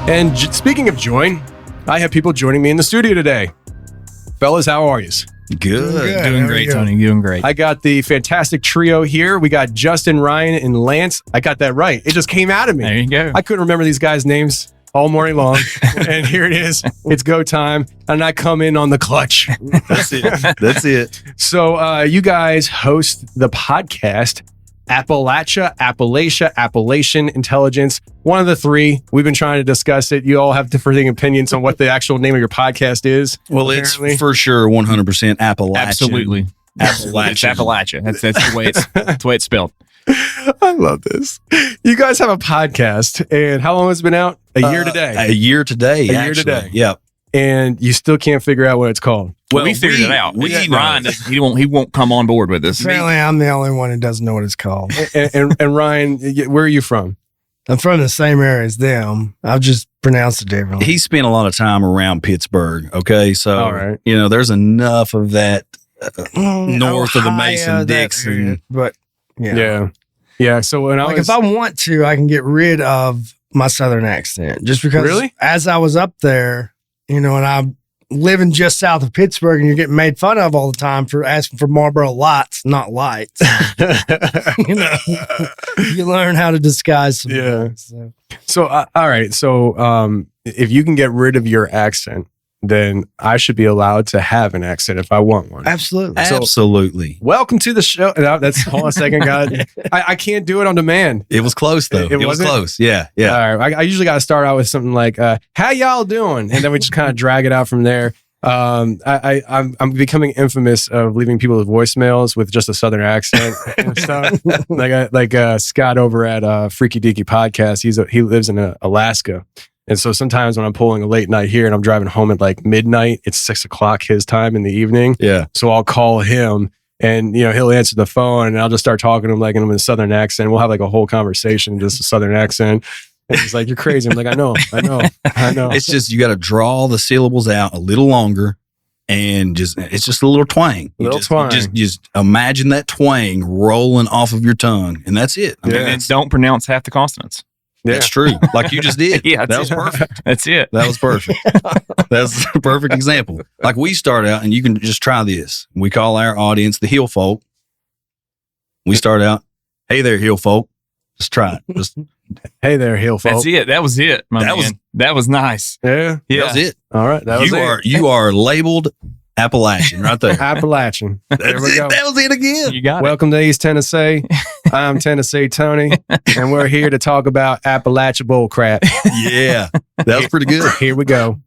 And speaking of join, I have people joining me in the studio today. Fellas, how are you? Good. Doing great, Tony. Doing great. I got the fantastic trio here. We got Justin, Ryan, and Lance. I got that right. It just came out of me. There you go. I couldn't remember these guys' names all morning long. And here it is. It's go time. And I come in on the clutch. That's it. So you guys host the podcast Appalachian Intelligence. One of the three. We've been trying to discuss it. You all have differing opinions on what the actual name of your podcast is. Well, apparently. It's for sure 100% Appalachian. Absolutely. Appalachian. It's Appalachia. That's the way it's spelled. I love this. You guys have a podcast, and how long has it been out? A year today. A year today. Yep. And you still can't figure out what it's called. Well, we figured it out. Ryan, he won't come on board with us. Apparently, I'm the only one who doesn't know what it's called. and Ryan, where are you from? I'm from the same area as them. I've just pronounced it differently. He spent a lot of time around Pittsburgh. Okay, so all right. There's enough of that north of the Mason-Dixon. But yeah. So when if I want to, I can get rid of my Southern accent. Just because, really, as I was up there, and I'm living just south of Pittsburgh, and you're getting made fun of all the time for asking for Marlboro Lights, not lights. You learn how to disguise some things, So all right. So if you can get rid of your accent, then I should be allowed to have an accent if I want one. Absolutely. Absolutely. Welcome to the show. No, hold on a second, guys. I can't do it on demand. It was close, though. It was close. Yeah. All right. I usually got to start out with something like, how y'all doing? And then we just kind of drag it out from there. I'm becoming infamous of leaving people with voicemails with just a Southern accent and stuff. like Scott over at Freaky Deaky Podcast. He lives in Alaska. And so sometimes when I'm pulling a late night here and I'm driving home at like midnight, it's 6 o'clock his time in the evening. Yeah. So I'll call him and, he'll answer the phone and I'll just start talking to him like in a Southern accent. We'll have like a whole conversation, just a Southern accent. And he's like, you're crazy. I'm like, I know. It's just, you got to draw the syllables out a little longer and it's just a little twang. Just imagine that twang rolling off of your tongue and that's it. And don't pronounce half the consonants. Yeah. That's true. Like you just did. Yeah, that was perfect. That's it. That was perfect. That's a perfect example. Like we start out, and you can just try this. We call our audience the hill folk. We start out, hey there, hill folk. Just try it. Just hey there, hill folk. That's it. That was it. That was nice. Yeah. That was it. All right. You are labeled Appalachian right there. Appalachian. There we go. That was it again. You got Welcome to East Tennessee. I'm Tennessee Tony, and we're here to talk about Appalachia bullcrap. Yeah, that was pretty good. Here we go.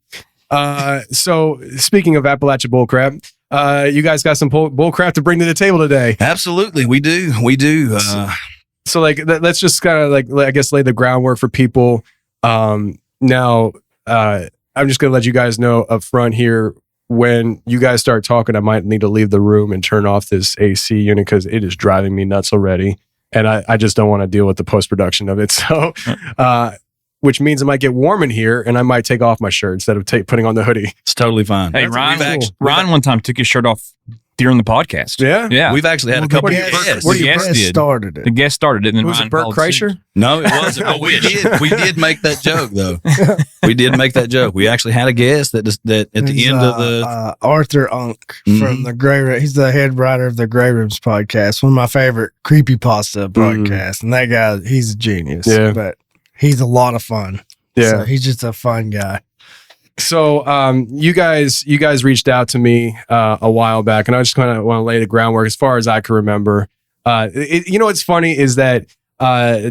So speaking of Appalachia bullcrap, you guys got some bullcrap to bring to the table today. Absolutely, we do. So let's just kind of I guess lay the groundwork for people. Now, I'm just gonna let you guys know up front here. When you guys start talking, I might need to leave the room and turn off this AC unit because it is driving me nuts already. And I just don't want to deal with the post-production of it. So, which means it might get warm in here and I might take off my shirt instead of putting on the hoodie. It's totally fine. Hey, Ryan one time took his shirt off during the podcast. Yeah. We've actually had a couple of guests. The guest started it. And then was it Bert Kreischer? No, it wasn't. But we did make that joke though. We did make that joke. We actually had a guest that at the end of the Arthur Unk from the Grey Room. He's the head writer of the Grey Rooms podcast, one of my favorite creepypasta podcasts. And that guy, he's a genius. Yeah. But he's a lot of fun. Yeah. So he's just a fun guy. So you guys reached out to me a while back, and I just kind of want to lay the groundwork as far as I can remember. What's funny is that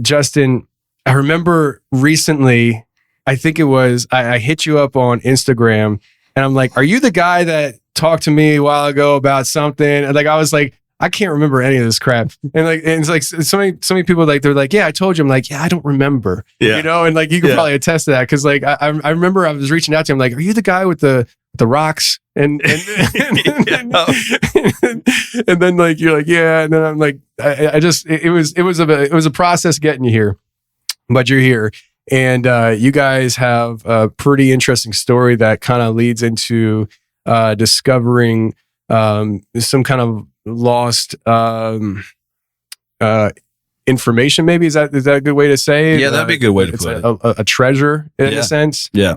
Justin, I remember recently, I think it was I hit you up on Instagram, and I'm like, "Are you the guy that talked to me a while ago about something?" And I was like, I can't remember any of this crap. And it's like so many people they're like, yeah, I told you. I'm like, yeah, I don't remember. Yeah. And you can probably attest to that. Cause I remember I was reaching out to him like, are you the guy with the rocks? And then you're like, yeah. And then I'm like, it was a process getting you here, but you're here. And you guys have a pretty interesting story that kind of leads into discovering some kind of lost information. Maybe is that a good way to say it? Yeah, that'd be a good way to put it. A treasure in a sense. Yeah.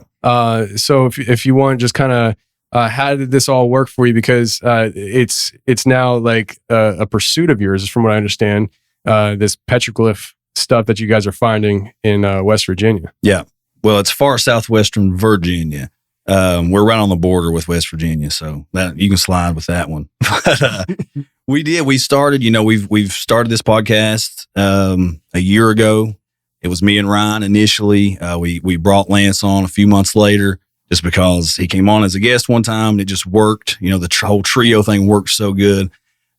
So if you want, just kind of how did this all work for you? Because it's now like a pursuit of yours, from what I understand. This petroglyph stuff that you guys are finding in West Virginia. Yeah. Well, it's far southwestern Virginia. We're right on the border with West Virginia, so that you can slide with that one. But we started, we've started this podcast a year ago. It was me and Ryan initially. We brought Lance on a few months later just because he came on as a guest one time and it just worked. The whole trio thing worked so good.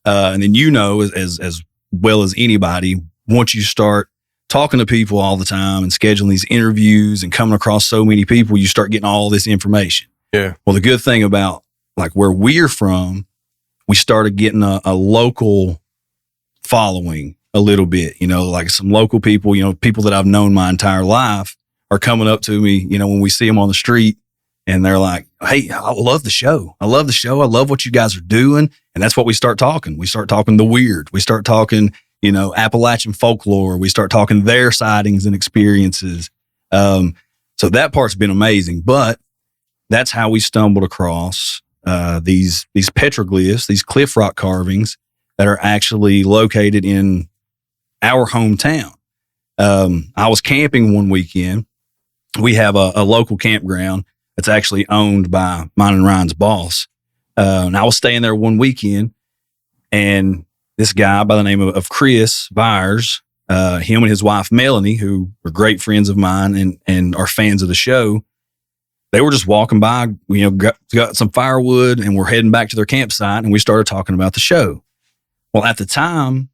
And then as well as anybody, once you start talking to people all the time and scheduling these interviews and coming across so many people, you start getting all this information. Yeah. Well, the good thing about like where we're from, we started getting a local following a little bit, like some local people, people that I've known my entire life are coming up to me, when we see them on the street and they're like, hey, I love the show. I love the show. I love what you guys are doing. And that's what we start talking. We start talking the weird. We start talking, Appalachian folklore. We start talking their sightings and experiences. So that part's been amazing, but that's how we stumbled across these petroglyphs, these cliff rock carvings that are actually located in our hometown. I was camping one weekend. We have a local campground that's actually owned by mine and Ryan's boss. And I was staying there one weekend, and this guy by the name of Chris Byers, him and his wife Melanie, who are great friends of mine and are fans of the show, they were just walking by, got some firewood and we're heading back to their campsite, and we started talking about the show. Well, at the time,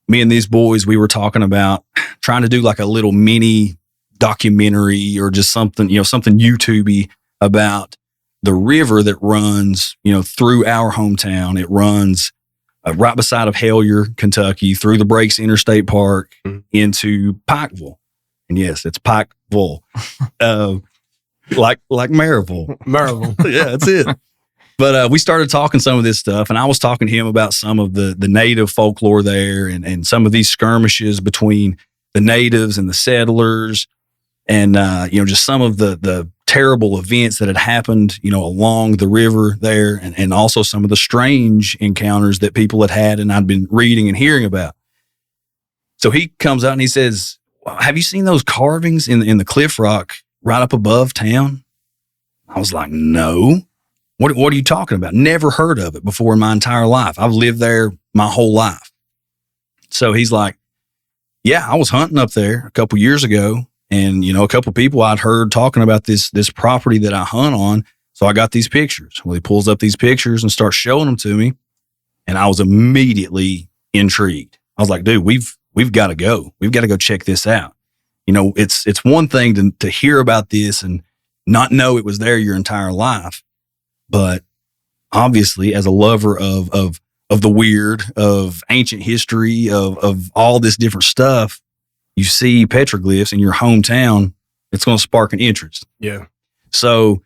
me and these boys, we were talking about trying to do like a little mini documentary or just something, something YouTube-y about the river that runs, through our hometown. It runs right beside of Hellier, Kentucky, through the Breaks Interstate Park into Pikeville. And yes, it's Pikeville. Like Maryville. Maryville. Yeah, that's it. But we started talking some of this stuff, and I was talking to him about some of the native folklore there and some of these skirmishes between the natives and the settlers, and just some of the terrible events that had happened, along the river there, and also some of the strange encounters that people had and I'd been reading and hearing about. So he comes out and he says, have you seen those carvings in the cliff rock right up above town? I was like, no. What are you talking about? Never heard of it before in my entire life. I've lived there my whole life. So he's like, yeah, I was hunting up there a couple years ago, and a couple people I'd heard talking about this property that I hunt on. So I got these pictures. Well, he pulls up these pictures and starts showing them to me, and I was immediately intrigued. I was like, dude, we've got to go. We've got to go check this out. It's one thing to hear about this and not know it was there your entire life. But obviously, as a lover of the weird, of ancient history, of all this different stuff, you see petroglyphs in your hometown, it's going to spark an interest. Yeah. So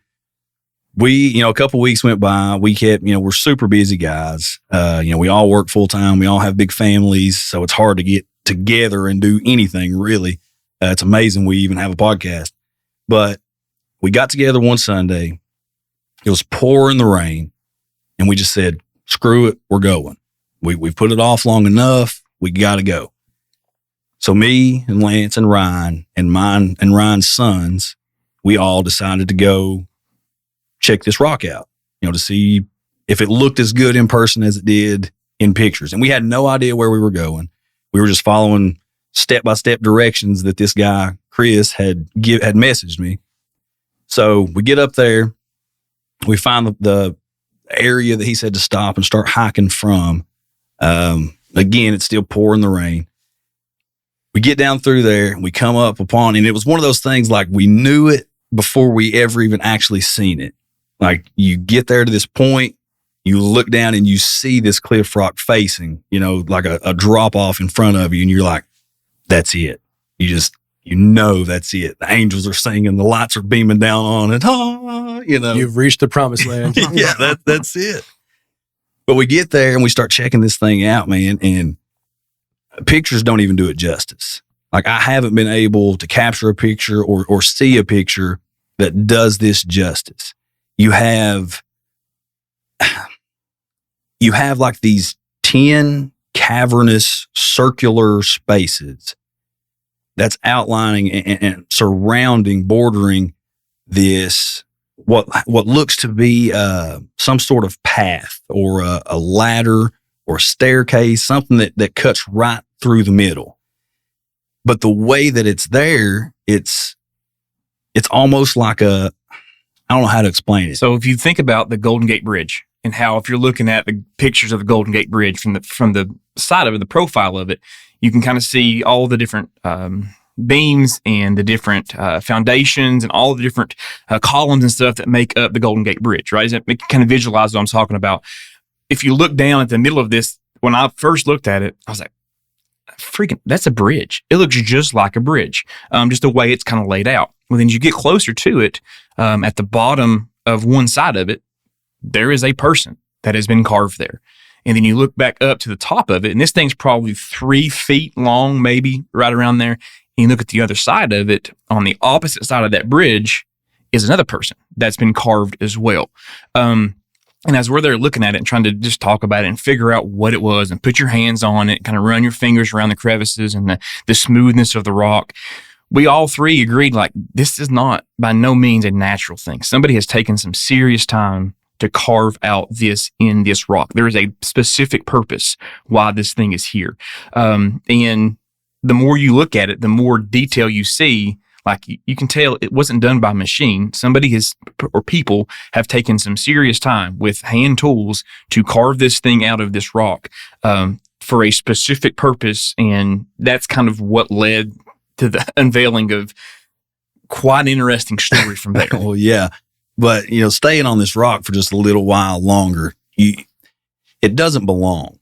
we, a couple weeks went by. We kept, we're super busy guys. We all work full time. We all have big families, so it's hard to get together and do anything really. It's amazing we even have a podcast. But we got together one Sunday. It was pouring the rain, and we just said, screw it, we're going. We've put it off long enough. We got to go. So me and Lance and Ryan and mine and Ryan's sons, we all decided to go check this rock out, to see if it looked as good in person as it did in pictures. And we had no idea where we were going. We were just following step-by-step directions that this guy, Chris, had messaged me. So we get up there. We find the area that he said to stop and start hiking from. Again, it's still pouring the rain. We get down through there and we come up upon, and it was one of those things like we knew it before we ever even actually seen it. Like you get there to this point, you look down and you see this cliff rock facing, like a drop off in front of you, and you're like, that's it. That's it. The angels are singing, the lights are beaming down on it. You've reached the promised land. Yeah, that's it. But we get there and we start checking this thing out, man. And pictures don't even do it justice. Like, I haven't been able to capture a picture or see a picture that does this justice. You have like these 10 cavernous circular spaces that's outlining and surrounding, bordering this, what looks to be some sort of path or a ladder or a staircase, something that cuts right through the middle. But the way that it's there, it's almost like I don't know how to explain it. So if you think about the Golden Gate Bridge and how, if you're looking at the pictures of the Golden Gate Bridge from the side of it, the profile of it, you can kind of see all the different beams and the different foundations and all the different columns and stuff that make up the Golden Gate Bridge, right? It kind of visualize what I'm talking about. If you look down at the middle of this, when I first looked at it, I was like, freaking, that's a bridge. It looks just like a bridge, just the way it's kind of laid out. Well, then as you get closer to it, at the bottom of one side of it, there is a person that has been carved there. And then you look back up to the top of it, and this thing's probably 3 feet long, maybe right around there. And you look at the other side of it, on the opposite side of that bridge is another person that's been carved as well. And as we're there looking at it and trying to just talk about it and figure out what it was and put your hands on it, kind of run your fingers around the crevices and the smoothness of the rock, we all three agreed, like, this is not by no means a natural thing. Somebody has taken some serious time to carve out this in this rock. There is a specific purpose why this thing is here. And the more you look at it, the more detail you see. Like, you can tell it wasn't done by machine. People have taken some serious time with hand tools to carve this thing out of this rock for a specific purpose. And that's kind of what led to the unveiling of quite an interesting story from there. Well, yeah. But, staying on this rock for just a little while longer, it doesn't belong.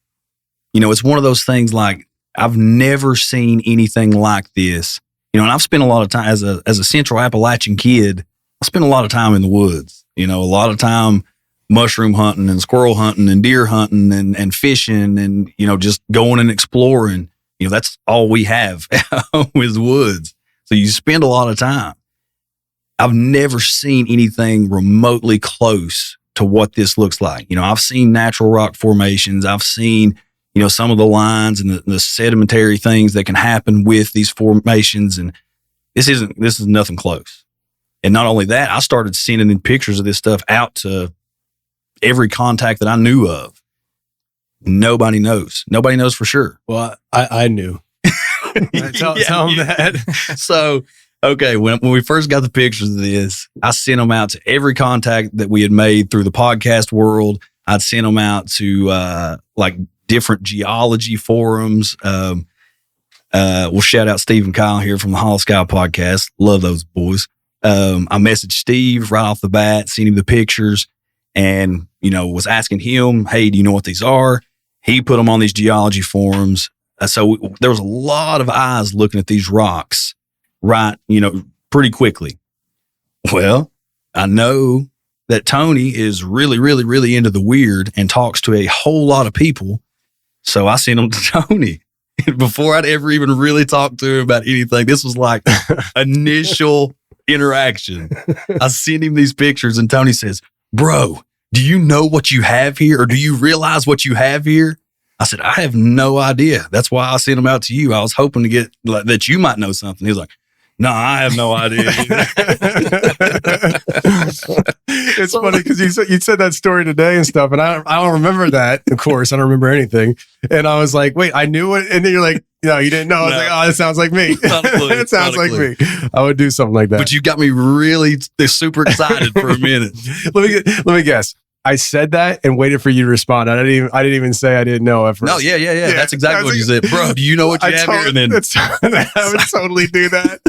It's one of those things, like, I've never seen anything like this. And I've spent a lot of time as a Central Appalachian kid. I spent a lot of time in the woods, a lot of time mushroom hunting and squirrel hunting and deer hunting and fishing and, just going and exploring. That's all we have is woods. So you spend a lot of time. I've never seen anything remotely close to what this looks like. I've seen natural rock formations. I've seen some of the lines and the sedimentary things that can happen with these formations. And this is nothing close. And not only that, I started sending in pictures of this stuff out to every contact that I knew of. Nobody knows. Nobody knows for sure. Well, I knew. Tell them that. So, okay, when we first got the pictures of this, I sent them out to every contact that we had made through the podcast world. I'd sent them out to different geology forums. We'll shout out Steve and Kyle here from the Hollow Sky podcast. Love those boys. I messaged Steve right off the bat, sent him the pictures, and, was asking him, hey, do you know what these are? He put them on these geology forums. So there was a lot of eyes looking at these rocks, right, pretty quickly. Well, I know that Tony is really, really, really into the weird and talks to a whole lot of people. So I sent them to Tony before I'd ever even really talked to him about anything. This was like initial interaction. I sent him these pictures and Tony says, bro, do you know what you have here? Or do you realize what you have here? I said, I have no idea. That's why I sent them out to you. I was hoping to get that you might know something. He was like, no, I have no idea. It's funny because you said that story today and stuff, and I don't remember that. Of course, I don't remember anything. And I was like, wait, I knew it. And then you're like, no, you didn't know. I was like, oh, that sounds like me. It sounds like me. I would do something like that. But you got me really super excited for a minute. Let me guess. I said that and waited for you to respond. I didn't even say I didn't know at first. No, yeah. That's exactly what you said. Bro, do you know what you have here? And then I would totally do that.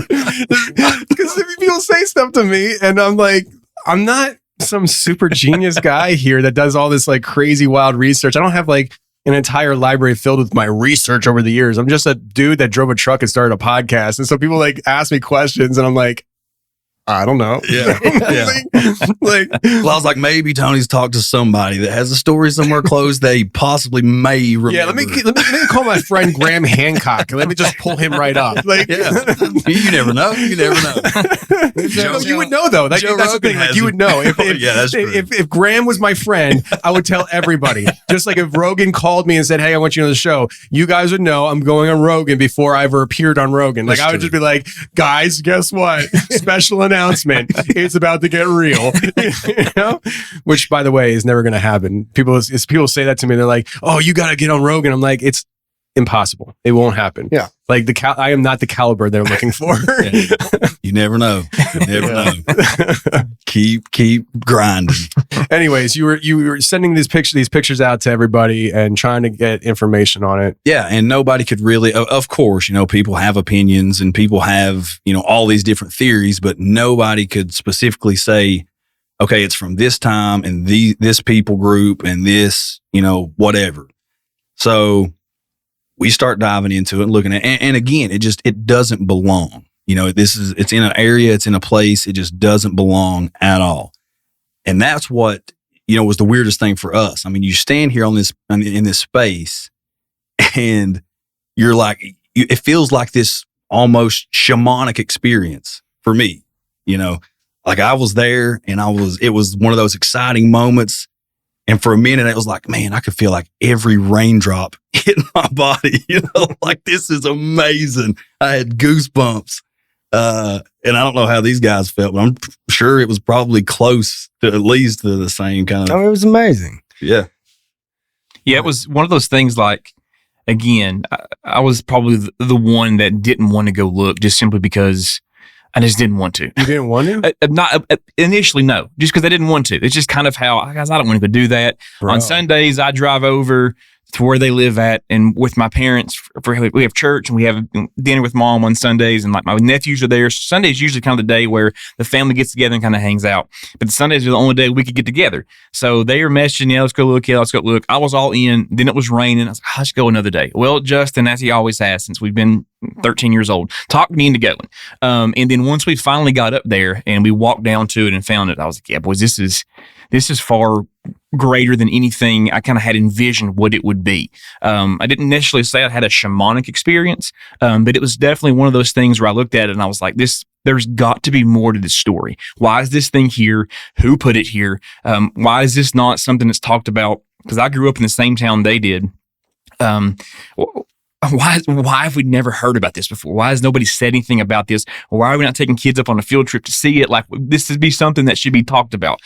Because people say stuff to me and I'm like, I'm not some super genius guy here that does all this like crazy wild research. I don't have like an entire library filled with my research over the years. I'm just a dude that drove a truck and started a podcast. And so people like ask me questions and I'm like, I don't know. Yeah. Well, I was like, maybe Tony's talked to somebody that has a story somewhere close they possibly may remember. Yeah, let me call my friend Graham Hancock and let me just pull him right up. Like, You never know. You never know. You would know though. That's the thing. Like, you would know if that's true. if Graham was my friend, I would tell everybody. Just like if Rogan called me and said, "Hey, I want you on the show," you guys would know I'm going on Rogan before I ever appeared on Rogan. Like, I would just be like, "Guys, guess what? Special announcement. It's about to get real." You know? Which, by the way, is never going to happen. People say that to me. They're like, "Oh, you got to get on Rogan." I'm like, it's impossible. It won't happen. Yeah. Like I am not the caliber they're looking for. You never know. You never know. Keep grinding. Anyways, you were sending these pictures out to everybody and trying to get information on it. Yeah, and nobody could really, of course, people have opinions and people have, all these different theories, but nobody could specifically say, okay, it's from this time and this people group and this, whatever. So we start diving into it and looking at it. And again, it doesn't belong. It's in an area, it's in a place, it just doesn't belong at all. And that's what, was the weirdest thing for us. I mean, you stand here in this space and you're like, it feels like this almost shamanic experience for me, like I was there and it was one of those exciting moments. And for a minute, it was like, man, I could feel like every raindrop hitting my body, like this is amazing. I had goosebumps. And I don't know how these guys felt, but I'm sure it was probably close to at least to the same kind of. It was amazing. Yeah. Yeah, it was one of those things like, again, I was probably the one that didn't want to go look just simply because I just didn't want to. You didn't want to? Not initially, no. Just because I didn't want to. It's just kind of how, guys, I don't want to go do that. Bro. On Sundays, I drive over to where they live at, and with my parents, we have church and we have dinner with mom on Sundays, and like my nephews are there. So Sunday's usually kind of the day where the family gets together and kind of hangs out. But the Sundays are the only day we could get together. So they were messaging, let's go look. I was all in. Then it was raining. I was like, let's go another day. Well, Justin, as he always has since we've been 13 years old, talked me into going. And then once we finally got up there and we walked down to it and found it, I was like, yeah, boys, this is far greater than anything I kind of had envisioned what it would be. I didn't necessarily say I had a shamanic experience, but it was definitely one of those things where I looked at it and I was like, there's got to be more to this story. Why is this thing here? Who put it here? Why is this not something that's talked about? Because I grew up in the same town they did. Why have we never heard about this before? Why has nobody said anything about this? Why are we not taking kids up on a field trip to see it? Like, this would be something that should be talked about.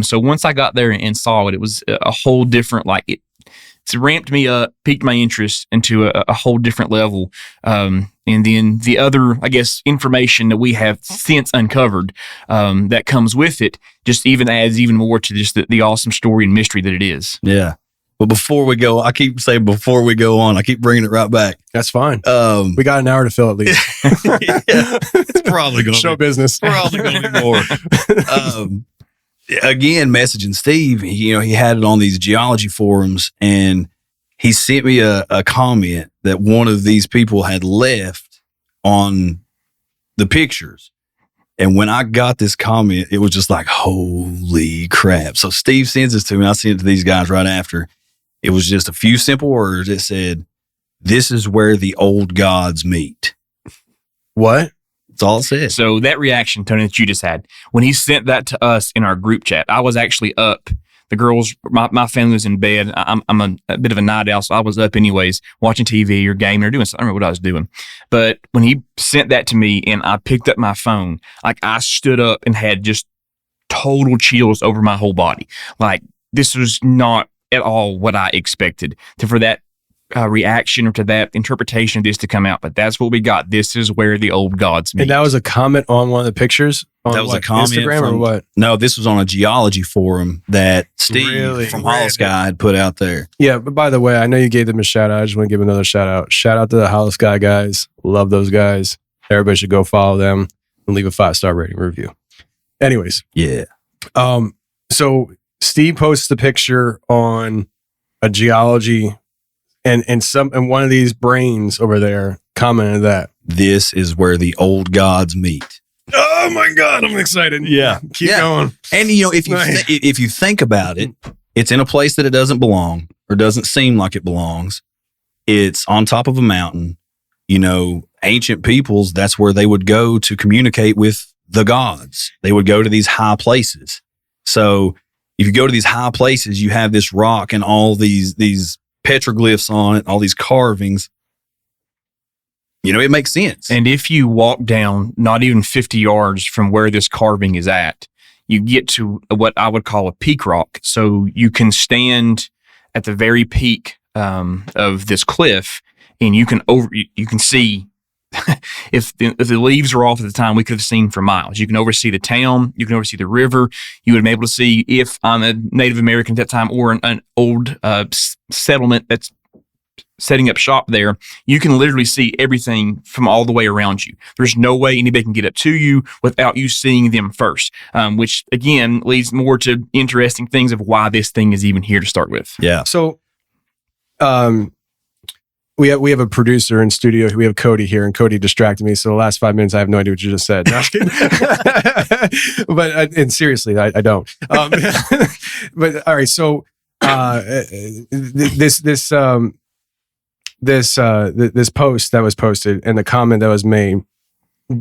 So once I got there and saw it, it was a whole different, it's ramped me up, piqued my interest into a whole different level. And then the other, I guess, information that we have since uncovered that comes with it just even adds even more to just the awesome story and mystery that it is. Yeah. But before we go, I keep saying before we go on, I keep bringing it right back. That's fine. We got an hour to fill at least. Yeah, it's probably going to show business. Probably going to be more. Again, messaging Steve, he had it on these geology forums, and he sent me a comment that one of these people had left on the pictures. And when I got this comment, it was just like, holy crap. So Steve sends this to me. I sent it to these guys right after. It was just a few simple words. It said, "This is where the old gods meet." What? That's all it said. So that reaction, Tony, that you just had, when he sent that to us in our group chat, I was actually up. The girls, my family was in bed. I'm a bit of a night owl, so I was up anyways, watching TV or gaming or doing something. I don't remember what I was doing. But when he sent that to me and I picked up my phone, like I stood up and had just total chills over my whole body. Like this was not at all what I expected for that reaction or to that interpretation of this to come out. But that's what we got. This is where the old gods meet. And that was a comment on one of the pictures? That was a comment Instagram or what? No, this was on a geology forum that Steve from Hollow Sky had put out there. Yeah, but by the way, I know you gave them a shout out. I just want to give another shout out. Shout out to the Hollow Sky guys. Love those guys. Everybody should go follow them and leave a 5-star rating review. Anyways. Yeah. So Steve posts the picture on a geology and one of these brains over there commented that this is where the old gods meet. Oh my God, I'm excited. Yeah. Keep going. And if you think about it, it's in a place that it doesn't belong or doesn't seem like it belongs. It's on top of a mountain. Ancient peoples, that's where they would go to communicate with the gods. They would go to these high places. So if you go to these high places, you have this rock and all these petroglyphs on it, all these carvings. It makes sense. And if you walk down not even 50 yards from where this carving is at, you get to what I would call a peak rock. So you can stand at the very peak of this cliff, and you can see if the leaves were off at the time, we could have seen for miles. You can oversee the town. You can oversee the river. You would have been able to see if I'm a Native American at that time or an old settlement that's setting up shop there. You can literally see everything from all the way around you. There's no way anybody can get up to you without you seeing them first, which again leads more to interesting things of why this thing is even here to start with. Yeah. So, we have a producer in studio. We have Cody here, and Cody distracted me. So the last 5 minutes, I have no idea what you just said. No, I'm kidding. But and seriously, I don't. But all right. So this post that was posted and the comment that was made,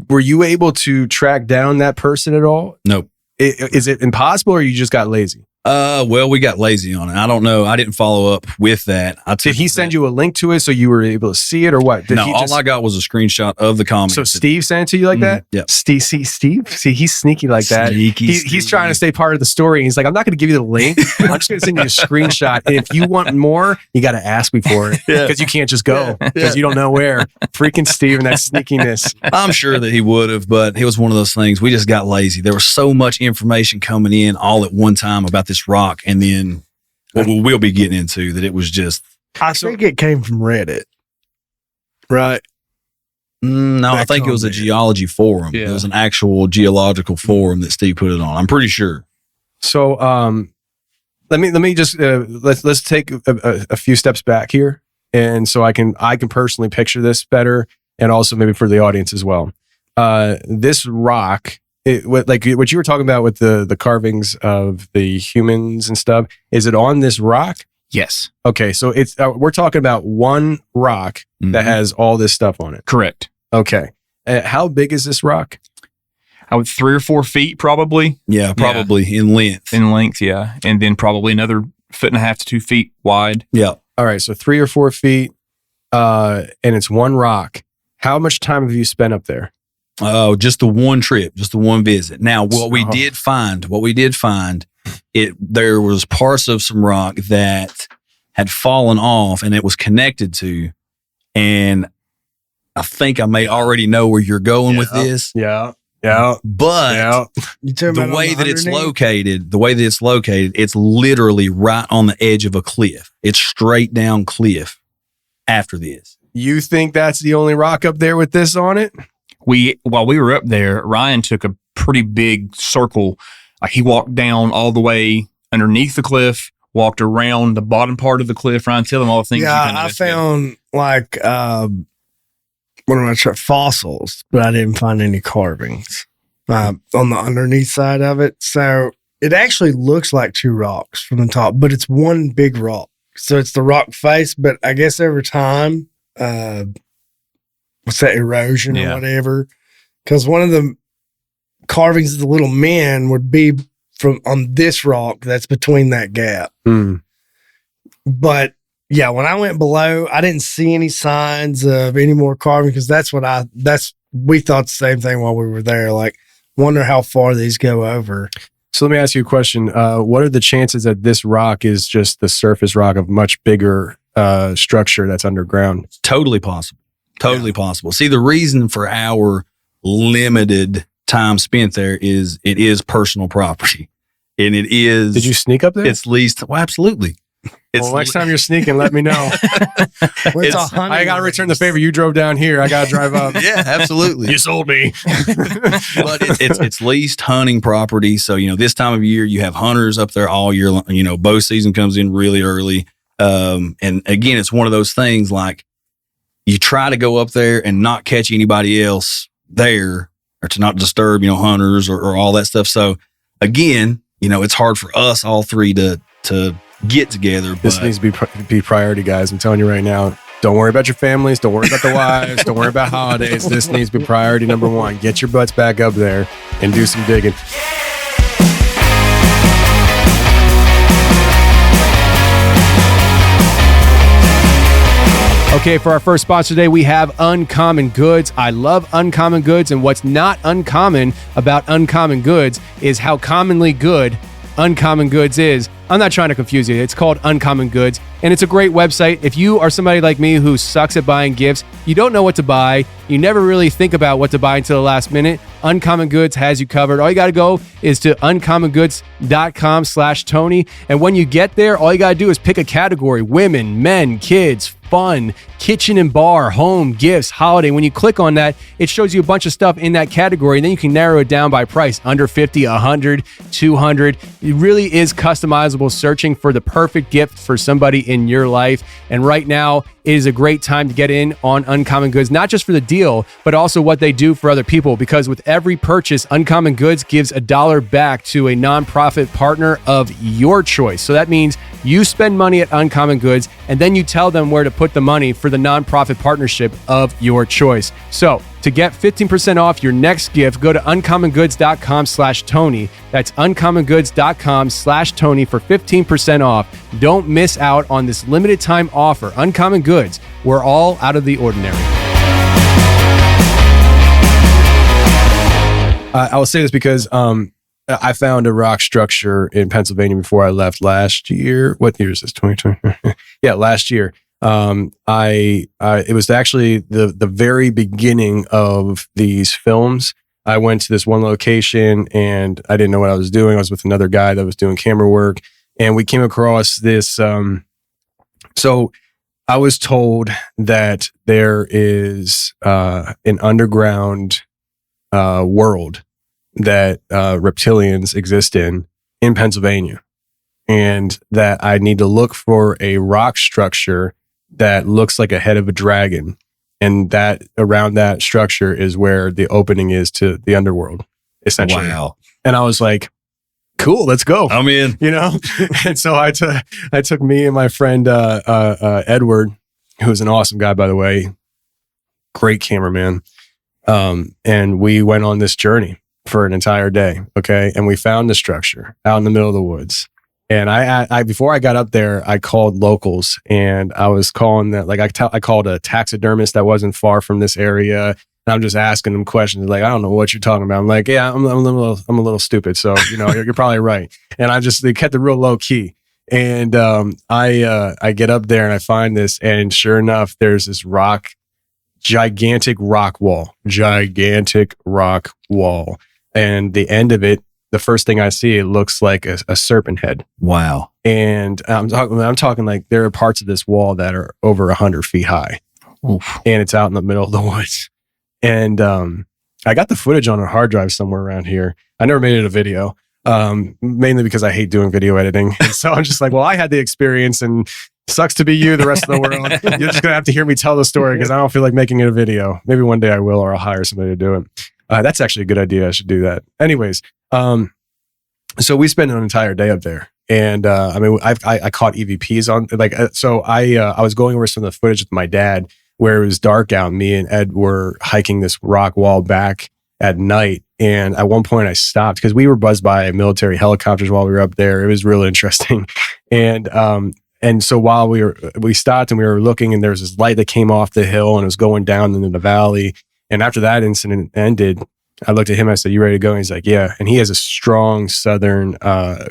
were you able to track down that person at all? Nope. Is it impossible, or you just got lazy? Well, we got lazy on it. I don't know. I didn't follow up with that. Did he send you a link to it so you were able to see it, or what? No, all I got was a screenshot of the comment. So Steve sent it to you like that? Yeah. Steve, he's sneaky like that. He's trying to stay part of the story. He's like, I'm not going to give you the link. I'm just going to send you a screenshot. And if you want more, you got to ask me for it, because you can't just go because you don't know where. Freaking Steve and that sneakiness. I'm sure that he would have, but it was one of those things. We just got lazy. There was so much information coming in all at one time about this rock, and then what we'll be getting into that it was just. I think it came from Reddit, right? No, I think it was a geology forum. Yeah. It was an actual geological forum that Steve put it on. I'm pretty sure. So let me just let's take a few steps back here, and so I can personally picture this better, and also maybe for the audience as well. This rock. Like what you were talking about with the carvings of the humans and stuff, is it on this rock? Yes. Okay, so it's we're talking about one rock that has all this stuff on it. Correct. Okay. How big is this rock? I would 3 or 4 feet probably. Yeah, probably in length. In length, yeah. And then probably another 1.5 to 2 feet wide. Yeah. All right, so 3 or 4 feet, and it's one rock. How much time have you spent up there? Oh, just the one trip, just the one visit. Now, what we did find, there was parts of some rock that had fallen off and it was connected to, and I think I may already know where you're going with this. Yeah. But the way that it's located, it's literally right on the edge of a cliff. It's straight down cliff after this. You think that's the only rock up there with this on it? While we were up there, Ryan took a pretty big circle. Like he walked down all the way underneath the cliff, walked around the bottom part of the cliff. Ryan, tell them all the things. Yeah, I found like fossils, but I didn't find any carvings on the underneath side of it. So it actually looks like 2 rocks from the top, but it's one big rock. So it's the rock face, but I guess over time, what's that, erosion or whatever? Because one of the carvings of the little men would be from on this rock that's between that gap. But yeah, when I went below, I didn't see any signs of any more carving, because we thought the same thing while we were there. Like, wonder how far these go over. So let me ask you a question. What are the chances that this rock is just the surface rock of much bigger structure that's underground? Totally possible. Totally possible. See, the reason for our limited time spent there is it is personal property. And it is. Did you sneak up there? It's leased. Well, absolutely. Next time you're sneaking, let me know. I got to return the favor. You drove down here. I got to drive up. Yeah, absolutely. You sold me. But it's leased hunting property. So, this time of year, you have hunters up there all year long. Bow season comes in really early. And again, it's one of those things like you try to go up there and not catch anybody else there, or to not disturb, hunters or all that stuff. So again, it's hard for us all three to get together. This needs to be priority, guys. I'm telling you right now. Don't worry about your families. Don't worry about the wives. Don't worry about holidays. This needs to be priority number one. Get your butts back up there and do some digging. Okay, for our first sponsor today, we have Uncommon Goods. I love Uncommon Goods, and what's not uncommon about Uncommon Goods is how commonly good Uncommon Goods is. I'm not trying to confuse you. It's called Uncommon Goods, and it's a great website. If you are somebody like me who sucks at buying gifts, you don't know what to buy, you never really think about what to buy until the last minute, Uncommon Goods has you covered. All you got to go is to uncommongoods.com/Tony, and when you get there, all you got to do is pick a category: women, men, kids, fun, kitchen and bar, home, gifts, holiday. When you click on that, it shows you a bunch of stuff in that category, and then you can narrow it down by price: under 50, 100, 200. It really is customizable, searching for the perfect gift for somebody in your life. And right now, it is a great time to get in on Uncommon Goods, not just for the deal, but also what they do for other people. Because with every purchase, Uncommon Goods gives $1 back to a nonprofit partner of your choice. So that means you spend money at Uncommon Goods, and then you tell them where to put the money for the nonprofit partnership of your choice. So to get 15% off your next gift, go to uncommongoods.com/Tony. That's uncommongoods.com/Tony for 15% off. Don't miss out on this limited time offer. Uncommon Goods, we're all out of the ordinary. I will say this because I found a rock structure in Pennsylvania before I left last year. What year is this? 2020? Yeah, last year. It was actually the very beginning of these films. I went to this one location and I didn't know what I was doing. I was with another guy that was doing camera work, and we came across this. So I was told that there is an underground world that reptilians exist in Pennsylvania, and that I need to look for a rock structure that looks like a head of a dragon, and that around that structure is where the opening is to the underworld, essentially. Wow. And I was like, cool, let's go. I'm in. And so I took me and my friend Edward, who's an awesome guy, by the way, great cameraman, and we went on this journey for an entire day. Okay, and we found the structure out in the middle of the woods. And I before I got up there, I called locals, and I was calling that, like I called a taxidermist that wasn't far from this area. And I'm just asking them questions like, I don't know what you're talking about. I'm like, yeah, I'm a little stupid. So, you're probably right. And they kept it real low key. And I get up there and I find this, and sure enough, there's this gigantic rock wall. And the end of it, the first thing I see, it looks like a serpent head. Wow. And I'm talking like there are parts of this wall that are over 100 feet high. Oof. And it's out in the middle of the woods. And I got the footage on a hard drive somewhere around here. I never made it a video, mainly because I hate doing video editing. And so I'm just like, well, I had the experience, and sucks to be you the rest of the world. You're just going to have to hear me tell the story because I don't feel like making it a video. Maybe one day I will, or I'll hire somebody to do it. That's actually a good idea. I should do that. Anyways, so we spent an entire day up there, and I caught EVPs on I was going over some of the footage with my dad where it was dark out. Me and Ed were hiking this rock wall back at night, and at one point I stopped because we were buzzed by military helicopters while we were up there. It was really interesting, and so while we stopped and we were looking, and there was this light that came off the hill and it was going down into the valley. And after that incident ended, I looked at him, I said, "You ready to go?" And he's like, "Yeah." And he has a strong Southern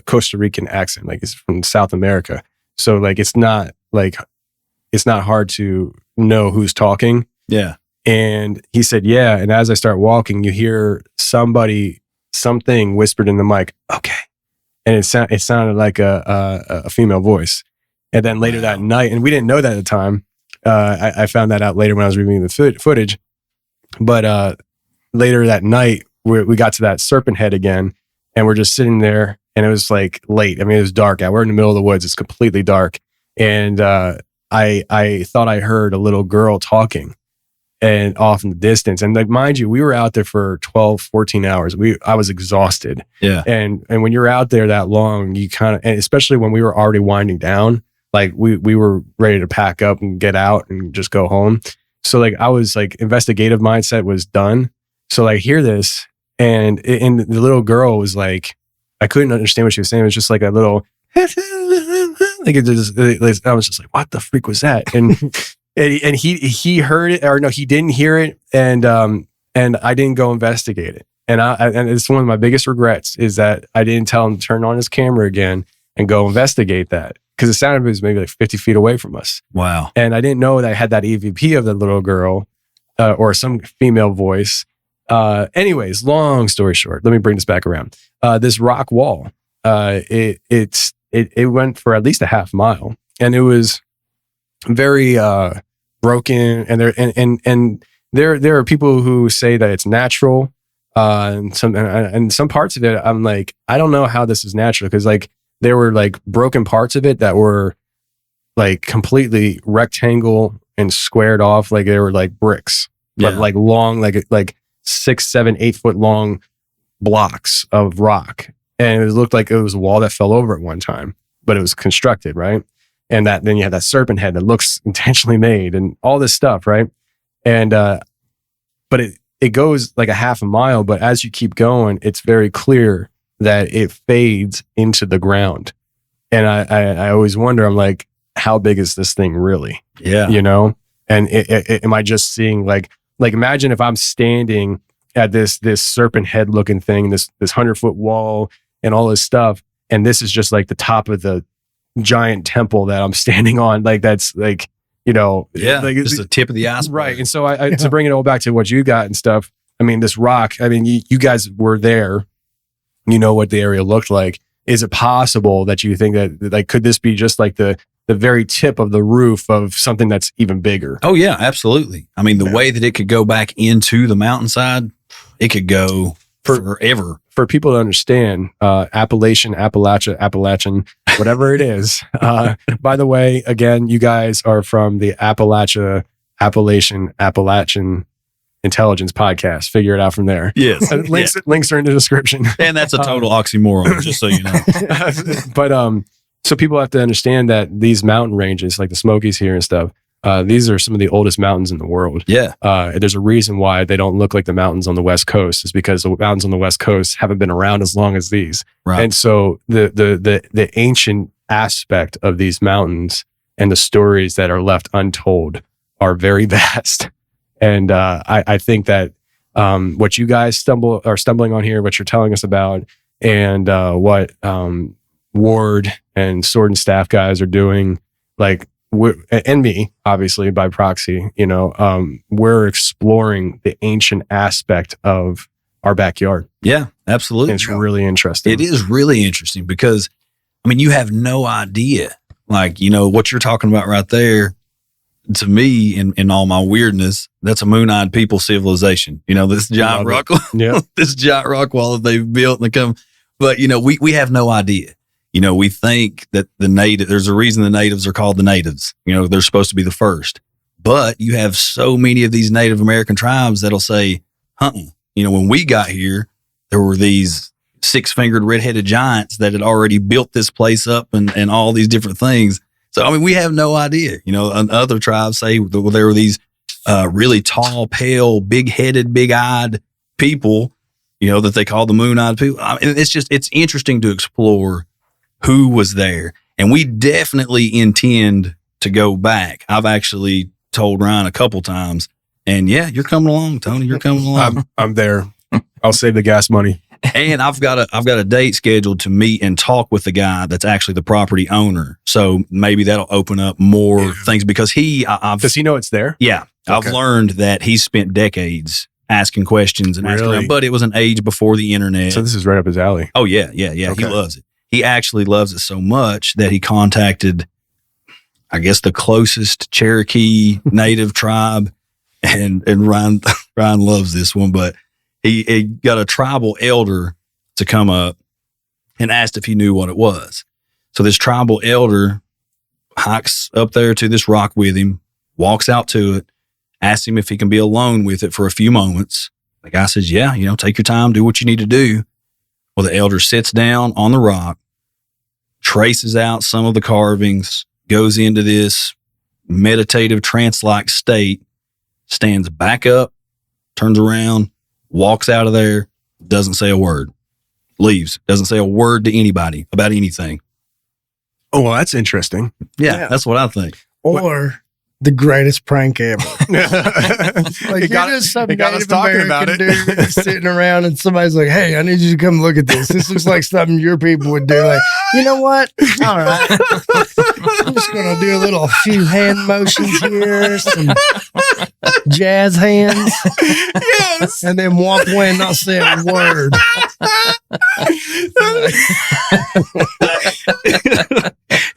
Costa Rican accent, like he's from South America. So like it's not hard to know who's talking. Yeah. And he said, "Yeah." And as I start walking, you hear something whispered in the mic, "Okay." And it sounded like a female voice. And then later that night, and we didn't know that at the time. I found that out later when I was reviewing the footage. But later that night, we got to that serpent head again, and we're just sitting there, and it was like late. I mean, it was dark out. We're in the middle of the woods. It's completely dark. And I thought I heard a little girl talking. and off in the distance. And like, mind you, we were out there for 12, 14 hours. I was exhausted. Yeah. And when you're out there that long, you kind of, and especially when we were already winding down, like we were ready to pack up and get out and just go home. So like, I was like, investigative mindset was done. So like, hear this. And the little girl was like, I couldn't understand what she was saying. It was just like a little, like I was just like, what the freak was that? And and he heard it, or no, he didn't hear it, and I didn't go investigate it. And it's one of my biggest regrets is that I didn't tell him to turn on his camera again and go investigate that, because it sounded like it was maybe like 50 feet away from us. Wow. And I didn't know that I had that EVP of the little girl or some female voice. Anyways, long story short, let me bring this back around. This rock wall, it went for at least a half mile, and it was very broken. And there are people who say that it's natural, and some parts of it, I'm like, I don't know how this is natural, because like there were like broken parts of it that were like completely rectangle and squared off, like they were like bricks, but like long, like 6, 7, 8 foot long blocks of rock. And it looked like it was a wall that fell over at one time, but it was constructed, right? And then you have that serpent head that looks intentionally made and all this stuff, right? And but it goes like a half a mile, but as you keep going, it's very clear that it fades into the ground. And I always wonder, I'm like, how big is this thing really? Yeah. You know? And am I just seeing like imagine if I'm standing at this serpent head looking thing, this 100-foot wall and all this stuff, and this is just like the top of the giant temple that I'm standing on. Like that's like, you know, like just the tip of the iceberg. Right. And so I to bring it all back to what you got and stuff, I mean, this rock, I mean, you guys were there, you know what the area looked like. Is it possible that you think that like, could this be just like the very tip of the roof of something that's even bigger? Oh yeah, absolutely. I mean, the way that it could go back into the mountainside, it could go forever. For people to understand, Appalachian, Appalachian, whatever it is. By the way, again, you guys are from the Appalachian Intelligence podcast. Figure it out from there. Yes. Links are in the description. And that's a total oxymoron, just so you know. But so people have to understand that these mountain ranges, like the Smokies here and stuff, these are some of the oldest mountains in the world. Yeah. There's a reason why they don't look like the mountains on the West Coast, is because the mountains on the West Coast haven't been around as long as these. Right. And so the ancient aspect of these mountains and the stories that are left untold are very vast. And I think that what you guys are stumbling on here, what you're telling us about, and what Ward and Sword and Staff guys are doing, like, and me, obviously, by proxy, you know, we're exploring the ancient aspect of our backyard. Yeah, absolutely. And it's really interesting. It is really interesting because, I mean, you have no idea, like, you know, what you're talking about right there. To me, in all my weirdness, that's a moon-eyed people civilization. You know, this giant rock, this giant rock wall that they've built and they come, but you know, we have no idea. You know, we think that there's a reason the natives are called the natives. You know, they're supposed to be the first, but you have so many of these Native American tribes that'll say, you know, when we got here, there were these 6-fingered red-headed giants that had already built this place up and all these different things. So, I mean, we have no idea. You know, other tribes say there were these really tall, pale, big-headed, big-eyed people, you know, that they call the moon-eyed people. I mean, it's interesting to explore who was there. And we definitely intend to go back. I've actually told Ryan a couple times, and yeah, you're coming along, Tony. You're coming along. I'm there. I'll save the gas money. And I've got a date scheduled to meet and talk with the guy that's actually the property owner. So maybe that'll open up more things because does he know it's there? Yeah. Okay. I've learned that he's spent decades asking questions and asking around, but it was an age before the internet. So this is right up his alley. Oh yeah. Okay. He loves it. He actually loves it so much that he contacted, I guess, the closest Cherokee native tribe. And Ryan loves this one, but he got a tribal elder to come up and asked if he knew what it was. So this tribal elder hikes up there to this rock with him, walks out to it, Asked him if he can be alone with it for a few moments. The guy says, yeah, take your time, do what you need to do. Well, the elder sits down on the rock, traces out some of the carvings, goes into this meditative trance-like state, stands back up, turns around, walks out of there, doesn't say a word, leaves, doesn't say a word to anybody about anything. Oh, well, that's interesting. Yeah. That's what I think. Or the greatest prank ever. Like It got- you're just some it got us Native talking American about it. dude sitting around and somebody's like, hey, I need you to come look at this. This looks like something your people would do. Like, you know what? All right. I'm just going to do a few hand motions here, some jazz hands, Yes. and then walk away and not say a word.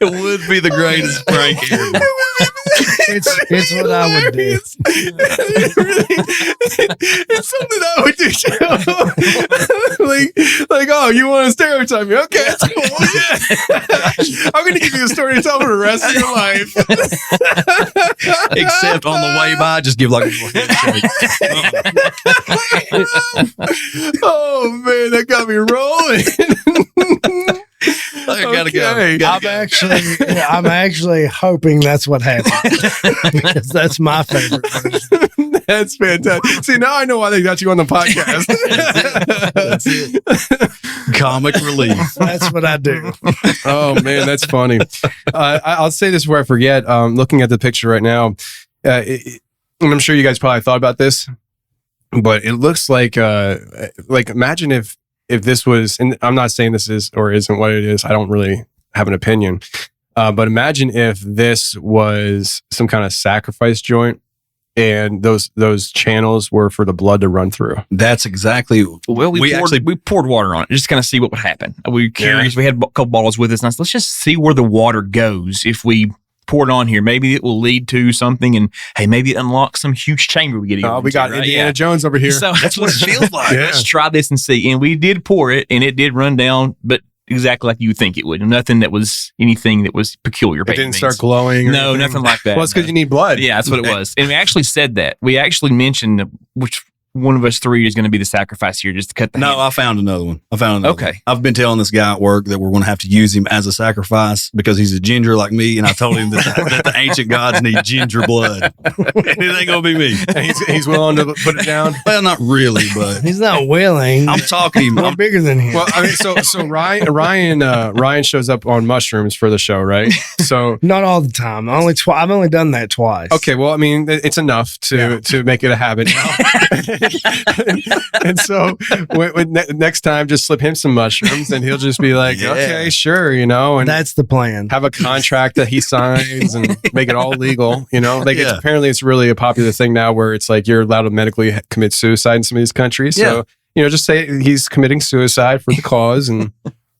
It would be the greatest prank ever. It's what I would do. It's something I would do too. like, oh, you want to stereotype me? Okay, that's cool. Yeah. I'm gonna give you a story to tell for the rest of your life. Except on the way by, just give like a little handshake. Oh man, that got me rolling. I gotta Okay. go. I'm actually hoping that's what happened because that's my favorite version. That's fantastic. See, now I know why they got you on the podcast. That's it. Comic relief. That's what I do. Oh man, that's funny. I'll say this before I forget. Looking at the picture right now, and I'm sure you guys probably thought about this, but it looks like imagine if this was, and I'm not saying this is or isn't what it is. I don't really have an opinion, but imagine if this was some kind of sacrifice joint, and those channels were for the blood to run through. That's exactly. Well, we poured water on it just to kind of see what would happen. We were curious. We had a couple bottles with us, and I said, let's just see where the water goes if we pour it on here. Maybe it will lead to something, and hey, maybe it unlocks some huge chamber we get. Oh, we got Indiana Jones over here. So That's what it feels like. Yeah. let's try this and see. And we did pour it, and it did run down, but exactly like you would think it would. Nothing that was anything that was peculiar. It didn't start glowing. or No, anything? nothing like that. Well, it's because you need blood. Yeah, that's what it was. And we actually said that. We actually mentioned which one of us three is going to be the sacrifice here, just to cut the No, hand. I found another one. Okay. One. I've been telling this guy at work that we're going to have to use him as a sacrifice because he's a ginger like me, and I told him that the ancient gods need ginger blood. And it ain't going to be me. And he's willing to put it down. Well, not really, but He's not willing. I'm talking him. I'm bigger than him. Well, I mean, so Ryan shows up on mushrooms for the show, right? So Not all the time. I've only done that twice. okay, well, I mean, it's enough to make it a habit now. And so next time, just slip him some mushrooms, and he'll just be like, Yeah. okay, sure, and That's the plan. have a contract that he signs and make it all legal. Like Yeah. apparently it's really a popular thing now where it's like you're allowed to medically commit suicide in some of these countries. So just say he's committing suicide for the cause, and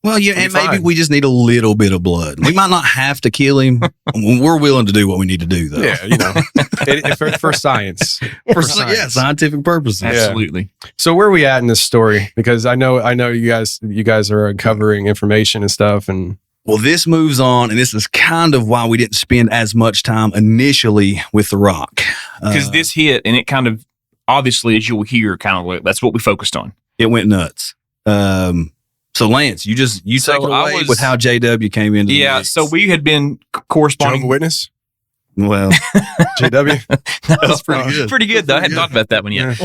Well, yeah, and maybe fine. we just need a little bit of blood. We might not have to kill him. We're willing to do what we need to do, though. yeah, for science. For science. Yeah, scientific purposes. Absolutely. So where are we at in this story? Because I know you guys are uncovering information and stuff, and Well, this moves on, and this is kind of why we didn't spend as much time initially with the rock. Because this hit, and it kind of, obviously, as you'll hear, kind of like, that's what we focused on. It went nuts. So Lance, you take it away with how JW came into the mix. So we had been corresponding. Jehovah's Witness, Well, JW. that's pretty good. Pretty good, though. I hadn't thought about that one yet.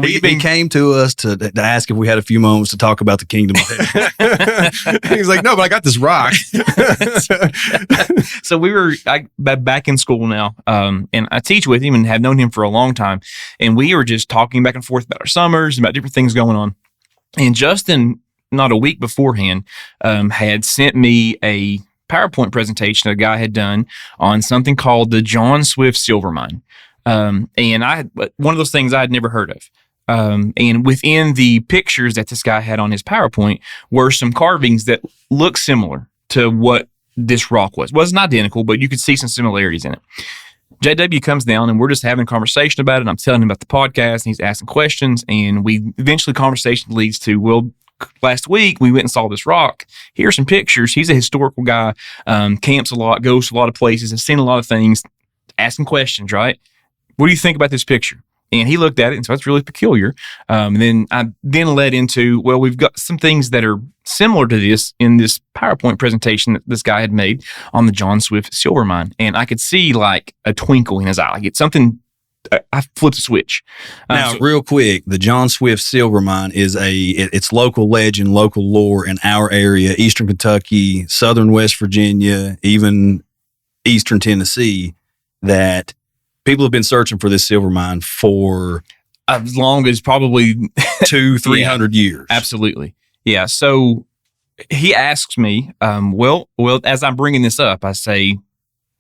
He came to us to ask if we had a few moments to talk about the kingdom of heaven. He's like, no, but I got this rock. So we were back in school now, and I teach with him and have known him for a long time. And we were just talking back and forth about our summers and about different things going on. And Justin, not a week beforehand, had sent me a PowerPoint presentation a guy had done on something called the John Swift Silver Mine. And one of those things I had never heard of. And within the pictures that this guy had on his PowerPoint were some carvings that look similar to what this rock was. Wasn't identical, but you could see some similarities in it. JW comes down and we're just having a conversation about it. And I'm telling him about the podcast and he's asking questions. And conversation leads to, well, last week we went and saw this rock. Here's some pictures. He's a historical guy, camps a lot, goes to a lot of places, has seen a lot of things, asking questions, right? what do you think about this picture? And he looked at it and so it's really peculiar. And then I led into, well, we've got some things that are similar to this in this PowerPoint presentation that this guy had made on the John Swift silver mine. And I could see like a twinkle in his eye. Like it's something, I flipped a switch. Now, real quick, the John Swift silver mine is it's local legend, local lore in our area, Eastern Kentucky, Southern West Virginia, even Eastern Tennessee, that people have been searching for this silver mine for as long as probably 200-300 years. Absolutely. Yeah. So he asks me, well, as I'm bringing this up, I say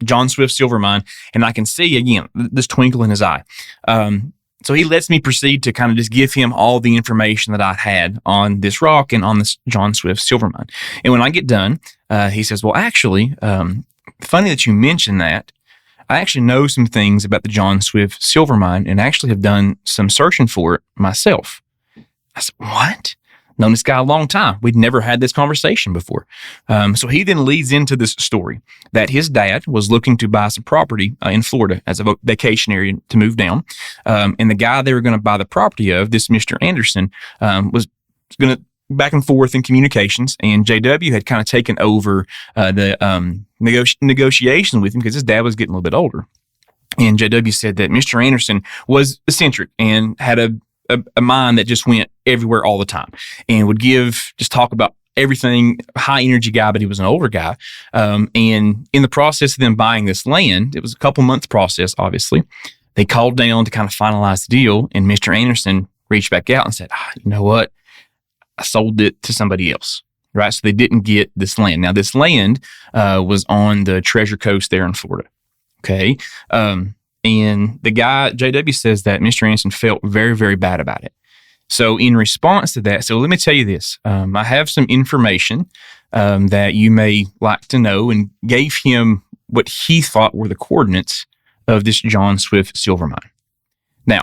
John Swift silver mine, and I can see again this twinkle in his eye. So he lets me proceed to kind of just give him all the information that I had on this rock and on this John Swift silver mine. And when I get done, he says, well, actually, funny that you mentioned that. I actually know some things about the John Swift silver mine and actually have done some searching for it myself. I said, what? Known this guy a long time. We'd never had this conversation before. So he then leads into this story that his dad was looking to buy some property in Florida as a vacation area to move down. And the guy they were going to buy the property of, this Mr. Anderson, was going to back and forth in communications, and JW had kind of taken over the negotiation with him because his dad was getting a little bit older. And JW said that Mr. Anderson was eccentric and had a mind that just went everywhere all the time and would just talk about everything, high energy guy, but he was an older guy. And in the process of them buying this land, it was a couple months process, obviously. They called down to kind of finalize the deal, and Mr. Anderson reached back out and said, you know what? I sold it to somebody else, right? So they didn't get this land. Now, this land was on the Treasure Coast there in Florida, okay? And the guy, JW, says that Mr. Anderson felt very, very bad about it. So in response to that, so let me tell you this. I have some information that you may like to know, and gave him what he thought were the coordinates of this John Swift silver mine. Now,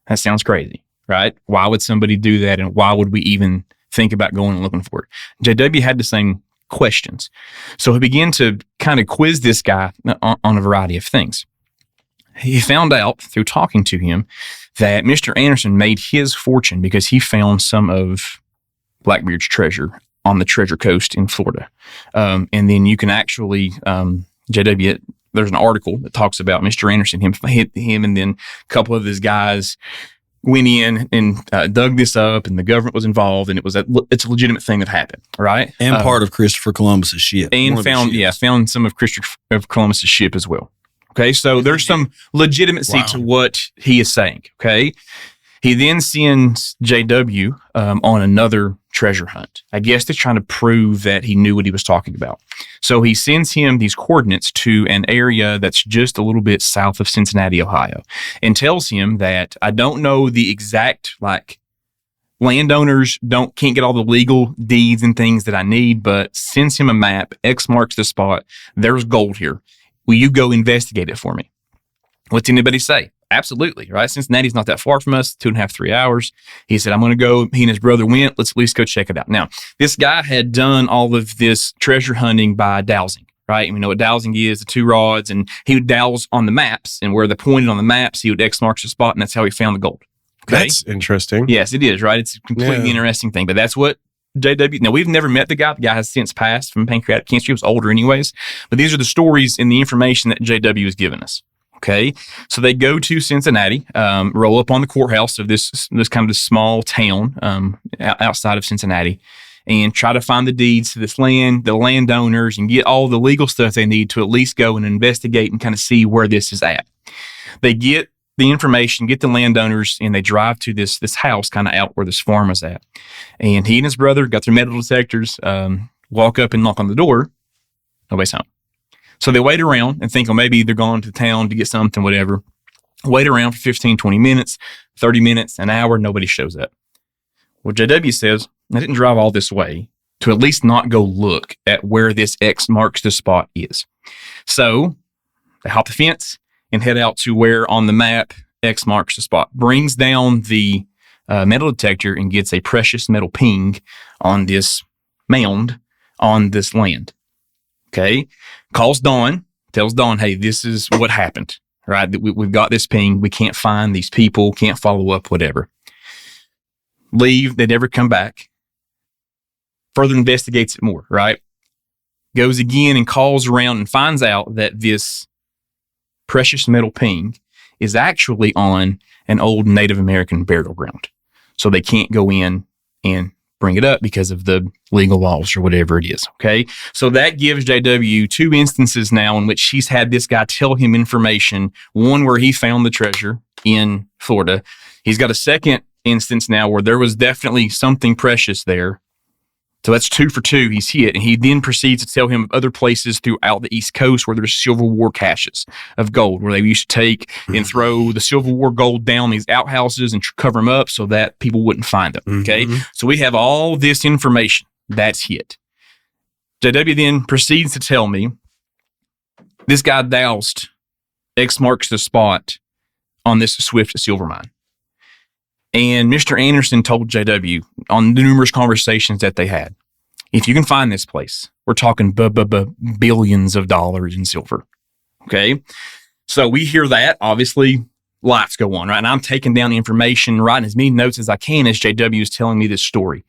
that sounds crazy, right? Why would somebody do that, and why would we even think about going and looking for it? JW had the same questions. So he began to kind of quiz this guy on a variety of things. He found out through talking to him that Mr. Anderson made his fortune because he found some of Blackbeard's treasure on the Treasure Coast in Florida. And then you can actually, JW, there's an article that talks about Mr. Anderson, him, and then a couple of his guys went in and dug this up, and the government was involved, and it's a legitimate thing that happened, right? And part of Christopher Columbus's ship. And found some of Christopher Columbus's ship as well. Okay, so there's some legitimacy to what he is saying, okay? He then sends JW on another treasure hunt. I guess they're trying to prove that he knew what he was talking about. So he sends him these coordinates to an area that's just a little bit south of Cincinnati, Ohio, and tells him that I don't know the exact, landowners can't get all the legal deeds and things that I need, but sends him a map. X marks the spot. There's gold here. Will you go investigate it for me? What's anybody say? Absolutely, right? Cincinnati's not that far from us, 2.5, 3 hours. He said, I'm going to go. He and his brother went. Let's at least go check it out. Now, this guy had done all of this treasure hunting by dowsing, right? And we know what dowsing is, the two rods, and he would dowse on the maps, and where they're pointed on the maps, he would X mark the spot, and that's how he found the gold. Okay? That's interesting. Yes, it is, right? It's a completely interesting thing, but that's what JW. Now, we've never met the guy. The guy has since passed from pancreatic cancer. He was older anyways, but these are the stories and the information that JW has given us. Okay, so they go to Cincinnati, roll up on the courthouse of this kind of this small town outside of Cincinnati, and try to find the deeds to this land, the landowners, and get all the legal stuff they need to at least go and investigate and kind of see where this is at. They get the information, get the landowners, and they drive to this house kind of out where this farm is at. And he and his brother got their metal detectors, walk up and knock on the door. Nobody's home. So they wait around and think, maybe they're going to town to get something, whatever. Wait around for 15, 20 minutes, 30 minutes, an hour, nobody shows up. Well, JW says, I didn't drive all this way to at least not go look at where this X marks the spot is. So they hop the fence and head out to where on the map X marks the spot. Brings down the metal detector and gets a precious metal ping on this mound on this land. Okay. Calls Dawn, tells Dawn, hey, this is what happened, right? That we've got this ping. We can't find these people, can't follow up, whatever. Leave. They never come back. Further investigates it more, right? Goes again and calls around and finds out that this precious metal ping is actually on an old Native American burial ground. So they can't go in and bring it up because of the legal laws or whatever it is. Okay. So that gives JW 2 instances now in which he's had this guy tell him information. One where he found the treasure in Florida. He's got a second instance now where there was definitely something precious there. So that's 2 for 2 he's hit. And he then proceeds to tell him of other places throughout the East Coast where there's Civil War caches of gold, where they used to take and throw the Civil War gold down these outhouses and cover them up so that people wouldn't find them. Okay. So we have all this information that's hit. JW then proceeds to tell me this guy doused X marks the spot on this Swift silver mine. And Mr. Anderson told JW on the numerous conversations that they had, if you can find this place, we're talking billions of dollars in silver. Okay. So we hear that. Obviously, lights go on, right? And I'm taking down the information, writing as many notes as I can as JW is telling me this story.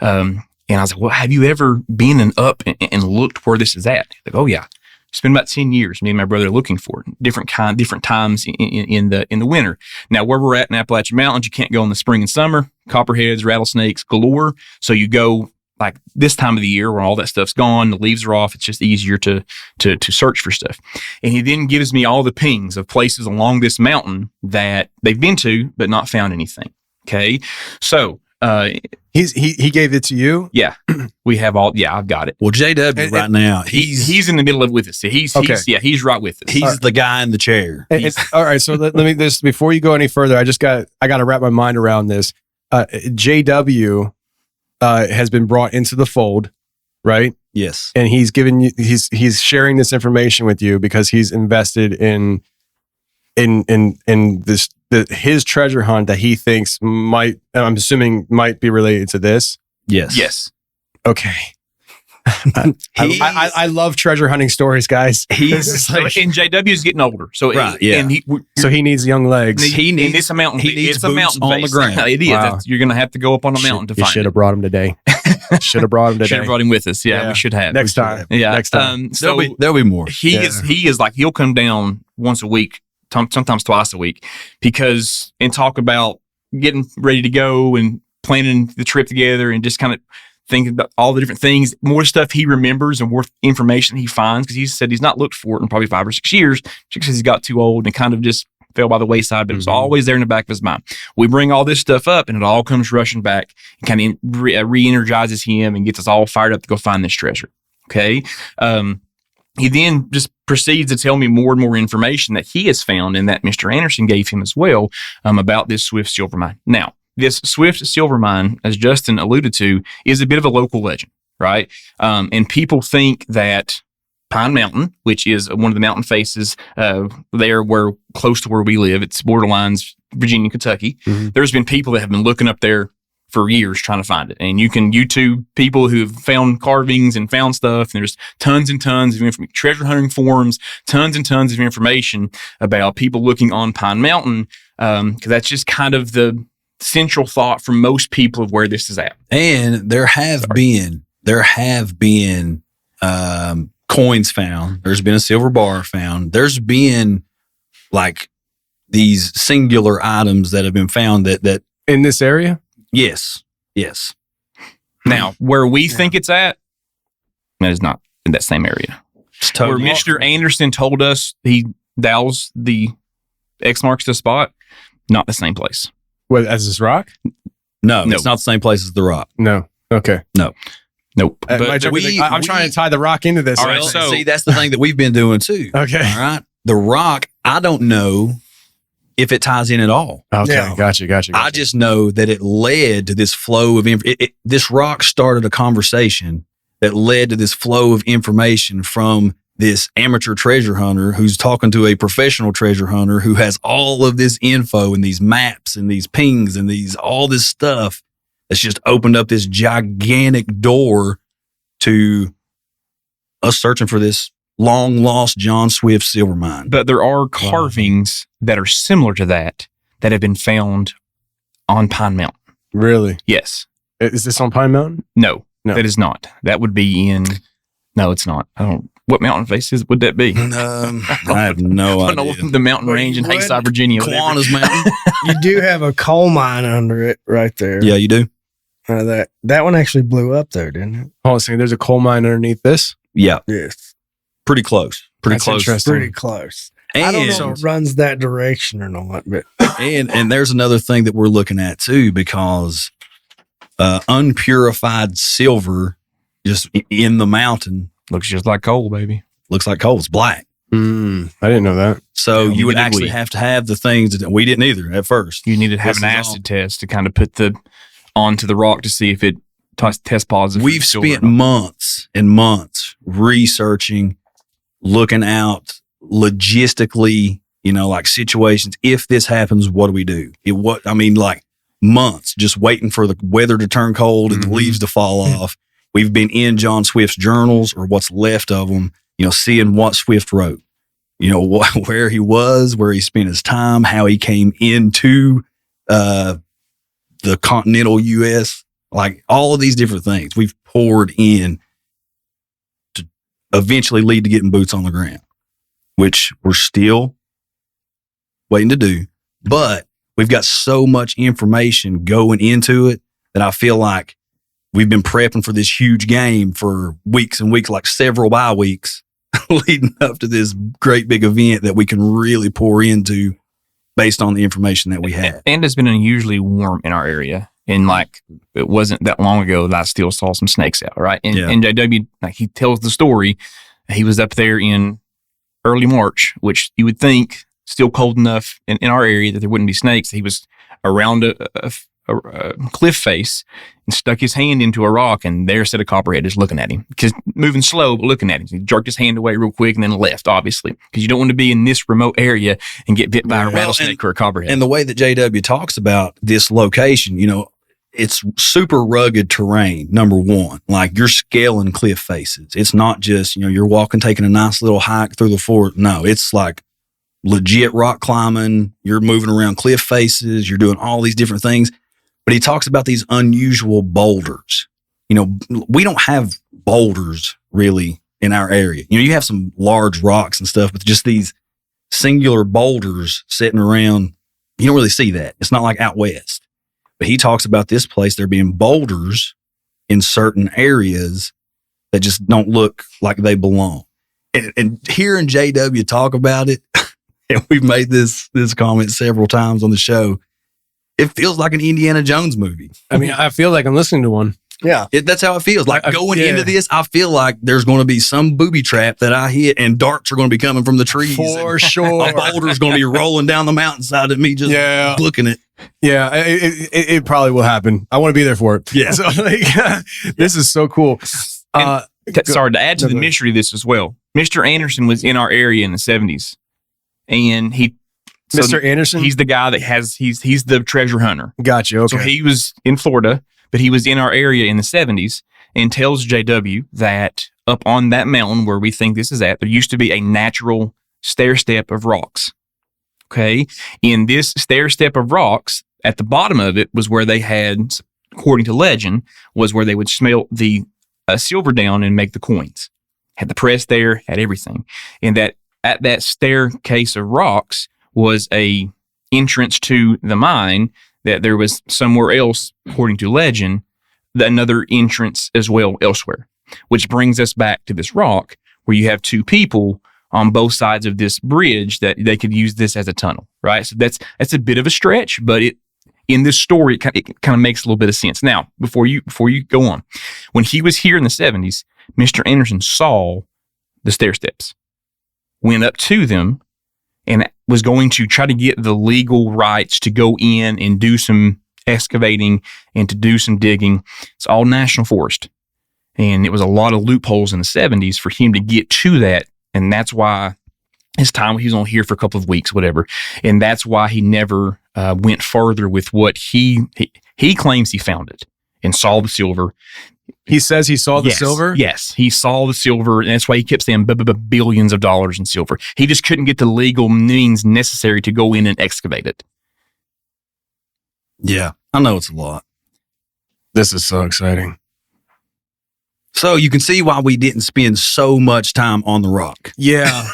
And I was like, well, have you ever been up and looked where this is at? Like, oh, yeah. It's been about 10 years, me and my brother looking for it. Different times in the winter. Now, where we're at in Appalachian Mountains, you can't go in the spring and summer. Copperheads, rattlesnakes galore. So you go like this time of the year where all that stuff's gone, the leaves are off. It's just easier to search for stuff. And he then gives me all the pings of places along this mountain that they've been to but not found anything. Okay, so he gave it to you. Yeah, we have all. Yeah, I've got it. Well, JW right now, he's in the middle of with us. He's right with us. He's the guy in the chair. All right. So let me this before you go any further. I got to wrap my mind around this. JW has been brought into the fold, right? Yes. And he's given you he's sharing this information with you because he's invested in this his treasure hunt that he thinks might be related to this. Yes. Okay. I love treasure hunting stories, guys. He's like, and JW's getting older, so right, yeah. And he needs young legs. He needs a mountain. It's a mountain on the ground. It is. Wow. You're going to have to go up on a mountain to find it. You should have brought him today. Should have brought him with us. Yeah, we should have next time. Yeah, next time. So there'll be more. He is like he'll come down once a week, sometimes twice a week, and talk about getting ready to go and planning the trip together and just kind of thinking about all the different things, more stuff he remembers and more information he finds, because he said he's not looked for it in probably 5 or 6 years because he's got too old and kind of just fell by the wayside, but it was always there in the back of his mind. We bring all this stuff up and it all comes rushing back and kind of re-energizes him and gets us all fired up to go find this treasure. Okay. He then just proceeds to tell me more and more information that he has found and that Mr. Anderson gave him as well about this Swift silver mine. Now, this Swift silver mine, as Justin alluded to, is a bit of a local legend, right? And people think that Pine Mountain, which is one of the mountain faces there where close to where we live, it's borderlines Virginia, Kentucky. Mm-hmm. There's been people that have been looking up there for years trying to find it. And you can YouTube people who've found carvings and found stuff. And there's tons and tons of treasure hunting forums, tons and tons of information about people looking on Pine Mountain, because that's just kind of the central thought for most people of where this is at. And there have been coins found. There's been a silver bar found. There's been like these singular items that have been found that in this area. Yes. Now, where we think it's at, that is not in that same area. Totally. Where Mr. Anderson told us he doused the X marks the spot, not the same place. What, as this rock? No, it's not the same place as the rock. No. Okay. Nope. But I'm trying to tie the rock into this. All right. So see, that's the thing that we've been doing too. Okay. All right. The rock, I don't know if it ties in at all. Okay. Yeah. Gotcha. I just know that it led to this flow of this rock started a conversation that led to this flow of information from this amateur treasure hunter who's talking to a professional treasure hunter who has all of this info and these maps and these pings and all this stuff that's just opened up this gigantic door to us searching for this long lost John Swift silver mine. But there are carvings that are similar to that have been found on Pine Mountain. Really? Yes. Is this on Pine Mountain? No, No. that is not. That would be in. No, it's not. I don't. What mountain face would that be? I have no I don't idea. know, the mountain range in What? Hayside, Virginia. whatever. Kiwanis Mountain. You do have a coal mine under it right there. Yeah, you do. That one actually blew up there, didn't it? Hold on a second. There's a coal mine underneath this. Yeah, Yes. pretty close. Pretty That's close. interesting. Pretty close. I don't know if it runs that direction or not, but And there's another thing that we're looking at too, because unpurified silver just in the mountain Looks just like coal, baby. looks like coal. It's black. I didn't know that. So Yeah, you would neither did actually we. have to have the things that we didn't either at first. You needed to have This an is acid test to kind of put onto the rock to see if it tests positive. for We've silver or spent not. months and months researching, looking out logistically, like situations. If this happens, what do we do? Like months just waiting for the weather to turn cold and the leaves to fall off. We've been in John Swift's journals or what's left of them, seeing what Swift wrote, where he was, where he spent his time, how he came into the continental U.S., like all of these different things we've poured in to eventually lead to getting boots on the ground, which we're still waiting to do. But we've got so much information going into it that I feel like we've been prepping for this huge game for weeks and weeks, like several bye weeks leading up to this great big event that we can really pour into based on the information that we have. And it's been unusually warm in our area. And it wasn't that long ago that I still saw some snakes out, right? And, Yeah. and JW, he tells the story. He was up there in early March, which you would think still cold enough in our area that there wouldn't be snakes. He was around a cliff face and stuck his hand into a rock, and there sat a copperhead just looking at him, because moving slow, but looking at him. He jerked his hand away real quick and then left, obviously, because you don't want to be in this remote area and get bit by a Well, rattlesnake or a copperhead. And the way that JW talks about this location, it's super rugged terrain, number one. Like you're scaling cliff faces. It's not just, you're walking, taking a nice little hike through the forest. No, it's like legit rock climbing. You're moving around cliff faces. You're doing all these different things. But he talks about these unusual boulders. We don't have boulders really in our area. You have some large rocks and stuff, but just these singular boulders sitting around, you don't really see that. It's not like out west. But he talks about this place, there being boulders in certain areas that just don't look like they belong. And hearing JW talk about it, and we've made this comment several times on the show, it feels like an Indiana Jones movie. I mean, I feel like I'm listening to one. yeah. That's how it feels. Like going Yeah. into this, I feel like there's going to be some booby trap that I hit, and darts are going to be coming from the trees. For and sure. a boulder's going to be rolling down the mountainside at me just Yeah. looking at. Yeah, it probably will happen. I want to be there for it. Yeah. So this is so cool. Sorry, to add to the No, go. mystery of this as well. Mr. Anderson was in our area in the 70s, and Mr. Anderson? he's the guy that he's the treasure hunter. Got you. Okay. So he was in Florida, but he was in our area in the 70s, and tells JW that up on that mountain where we think this is at, there used to be a natural stair step of rocks. Okay. In this stair step of rocks, at the bottom of it was where they had, according to legend, was where they would smelt the silver down and make the coins. Had the press there, had everything. And that at that staircase of rocks was a entrance to the mine, that there was somewhere else, according to legend, another entrance as well elsewhere, which brings us back to this rock where you have two people on both sides of this bridge that they could use this as a tunnel, right? So that's a bit of a stretch, but in this story, it kind of makes a little bit of sense. Now, before you go on, when he was here in the 70s, Mr. Anderson saw the stair steps, went up to them, and was going to try to get the legal rights to go in and do some excavating and to do some digging. It's all national forest. And it was a lot of loopholes in the 70s for him to get to that. And that's why his time, he was on here for a couple of weeks, whatever. And that's why he never went further with what he claims he found it and saw the silver. He says he saw the silver? Yes, he saw the silver, and that's why he kept saying billions of dollars in silver. He just couldn't get the legal means necessary to go in and excavate it. Yeah, I know it's a lot. This is so exciting. So you can see why we didn't spend so much time on the rock. Yeah.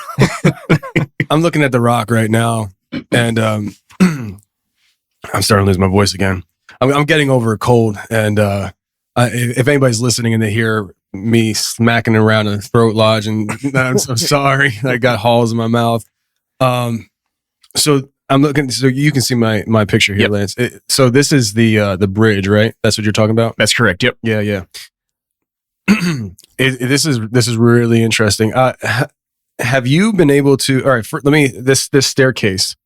I'm looking at the rock right now, and I'm starting to lose my voice again. I'm getting over a cold, and if anybody's listening and they hear me smacking around a throat lodge, and I'm so sorry. I got holes in my mouth. So I'm looking. So you can see my picture here, Lance. So this is the bridge, right? That's what you're talking about. That's correct. Yep. Yeah. This is really interesting. Have you been able to? All right, this staircase.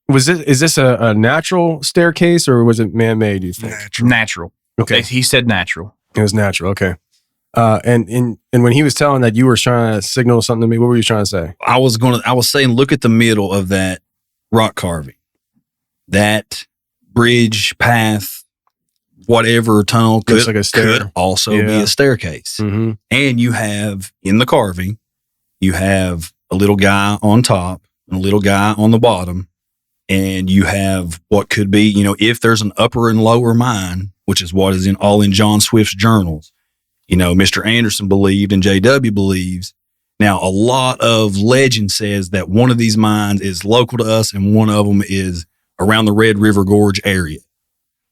Is this a natural staircase or was it man-made? You think Natural. Okay, He said natural. It was natural. Okay. And when he was telling that you were trying to signal something to me, what were you trying to say? I was saying, look at the middle of that rock carving, that bridge, path, whatever tunnel could, like a stair. Could also be a staircase. Mm-hmm. And you have in the carving, you have a little guy on top and a little guy on the bottom. And you have what could be, if there's an upper and lower mine, which is what is all in John Swift's journals. Mr. Anderson believed and JW believes. Now, a lot of legend says that one of these mines is local to us and one of them is around the Red River Gorge area.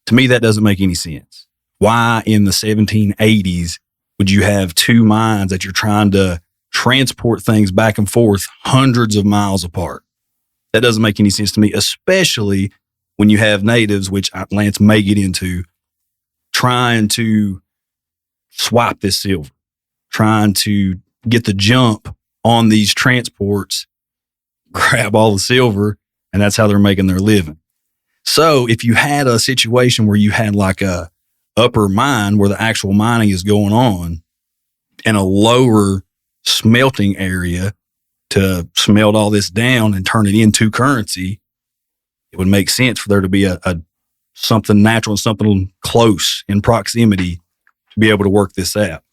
To me, that doesn't make any sense. Why in the 1780s would you have two mines that you're trying to transport things back and forth hundreds of miles apart? That doesn't make any sense to me, especially when you have natives, which Lance may get into, trying to swipe this silver, trying to get the jump on these transports, grab all the silver, and that's how they're making their living. So if you had a situation where you had like a upper mine where the actual mining is going on and a lower smelting area to smelt all this down and turn it into currency, it would make sense for there to be a something natural and something close in proximity to be able to work this out.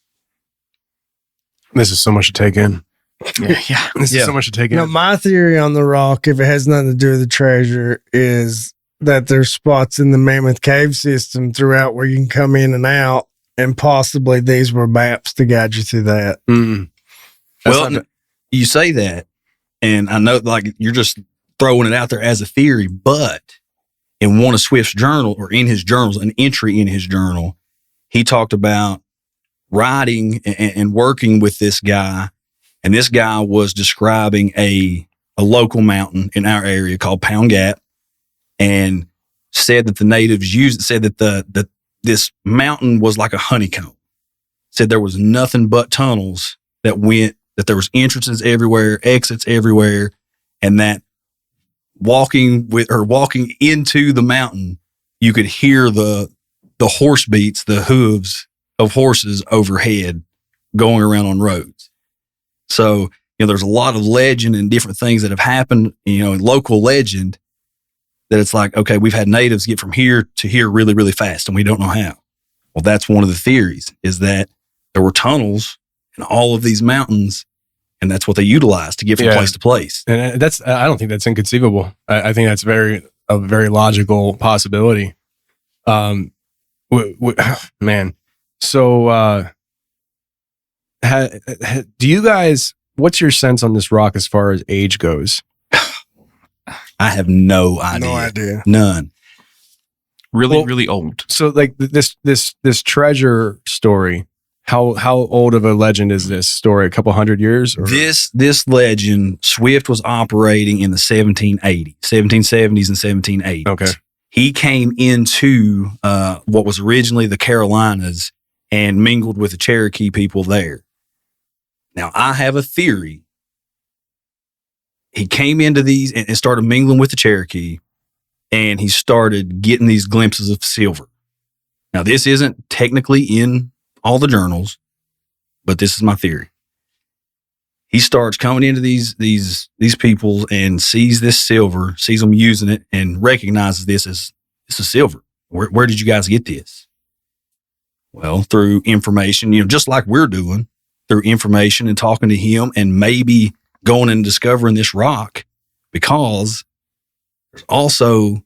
This is so much to take in. Yeah. This is so much to take in. Now, my theory on the rock, if it has nothing to do with the treasure, is that there's spots in the Mammoth Cave system throughout where you can come in and out, and possibly these were maps to guide you through that. Mm. Well, you say that, and I know like you're just throwing it out there as a theory, but in one of Swift's journal or in his journals, an entry in his journal, he talked about writing and working with this guy. And this guy was describing a local mountain in our area called Pound Gap, and said that the natives said that this mountain was like a honeycomb. Said there was nothing but tunnels that there was entrances everywhere, exits everywhere, and that walking into the mountain, you could hear the horse beats, the hooves of horses overhead going around on roads. So, there's a lot of legend and different things that have happened, in local legend, that it's like, okay, we've had natives get from here to here really, really fast, and we don't know how. Well, that's one of the theories, is that there were tunnels in all of these mountains, and that's what they utilized to get from place to place. And I don't think that's inconceivable. I think that's a very logical possibility. Man. So, do you guys, what's your sense on this rock as far as age goes? I have no idea. No idea. None. Really old. So like this treasure story, how old of a legend is this story? A couple hundred years? Or? This legend, Swift was operating in the 1770s and 1780s. Okay. He came into what was originally the Carolinas and mingled with the Cherokee people there. Now, I have a theory. He came into these and started mingling with the Cherokee, and he started getting these glimpses of silver. Now, this isn't technically in all the journals, but this is my theory. He starts coming into these people and sees this silver, sees them using it, and recognizes this is silver. Where did you guys get this? Well, through information, just like we're doing, through information and talking to him and maybe going and discovering this rock, because there's also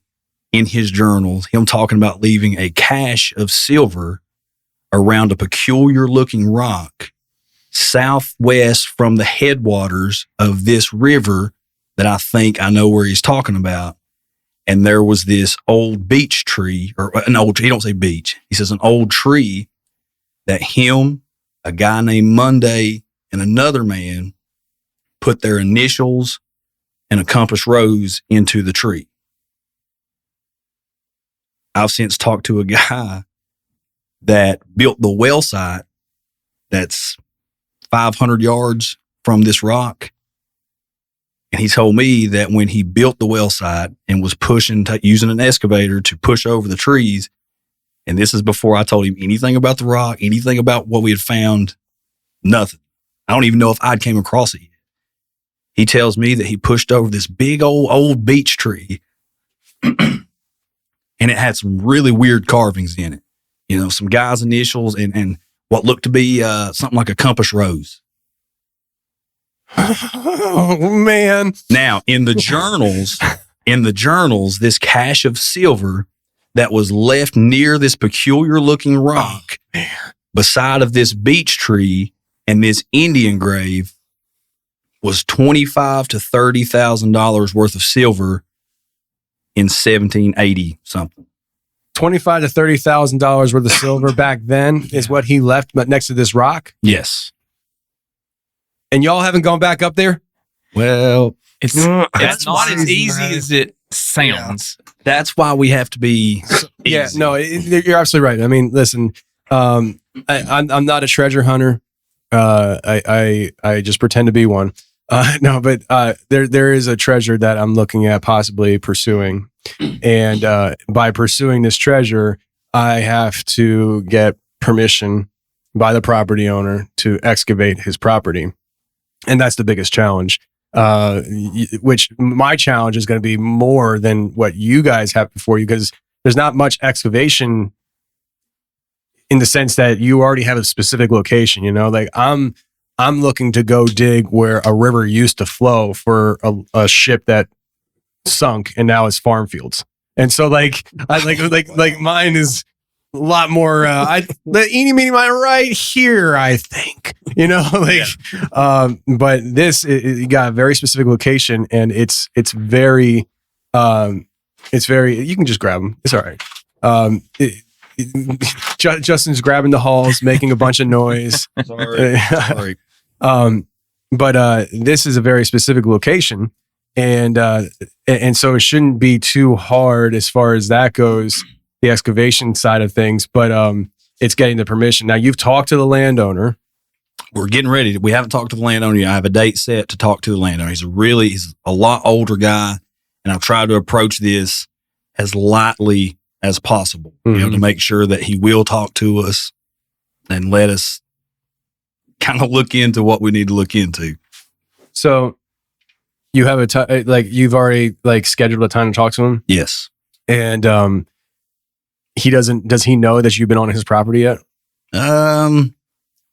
in his journals, him talking about leaving a cache of silver around a peculiar looking rock southwest from the headwaters of this river that I think I know where he's talking about. And there was this old beech tree, or he don't say beech. He says an old tree that him, a guy named Monday, and another man put their initials and a compass rose into the tree. I've since talked to a guy that built the well site that's 500 yards from this rock. And he told me that when he built the well site and was using an excavator to push over the trees, and this is before I told him anything about the rock, anything about what we had found, nothing. I don't even know if I'd came across it yet. He tells me that he pushed over this big old beech tree and it had some really weird carvings in it. Some guy's initials and what looked to be something like a compass rose. Oh man. Now in the journals, this cache of silver that was left near this peculiar looking rock beside of this beech tree and this Indian grave was $25,000 to $30,000 worth of silver in 1780 something. $25,000 to $30,000 worth of silver back then is what he left next to this rock. Yes. And y'all haven't gone back up there? Well, It's not as easy as it sounds. that's why we have to be Yeah, easy. no, you're absolutely right. I mean, listen, I'm not a treasure hunter. I just pretend to be one. No, but there is a treasure that I'm looking at possibly pursuing, and by pursuing this treasure, I have to get permission by the property owner to excavate his property, and that's the biggest challenge. Which my challenge is going to be more than what you guys have before you, because there's not much excavation in the sense that you already have a specific location. Like I'm looking to go dig where a river used to flow for a ship that sunk and now is farm fields. And so like mine is a lot more, the eeny meeny miny right here, I think, but this, you got a very specific location, and it's very, you can just grab them. It's all right. Justin's grabbing the hulls, making a bunch of noise. Sorry. But this is a very specific location, and so it shouldn't be too hard as far as that goes, the excavation side of things. But it's getting the permission. Now, you've talked to the landowner. We're getting ready. We haven't talked to the landowner yet. I have a date set to talk to the landowner. He's a lot older guy, and I've tried to approach this as lightly as possible, to make sure that he will talk to us and let us kind of look into what we need to look into. So you have you've already scheduled a time to talk to him? Yes. And does he know that you've been on his property yet?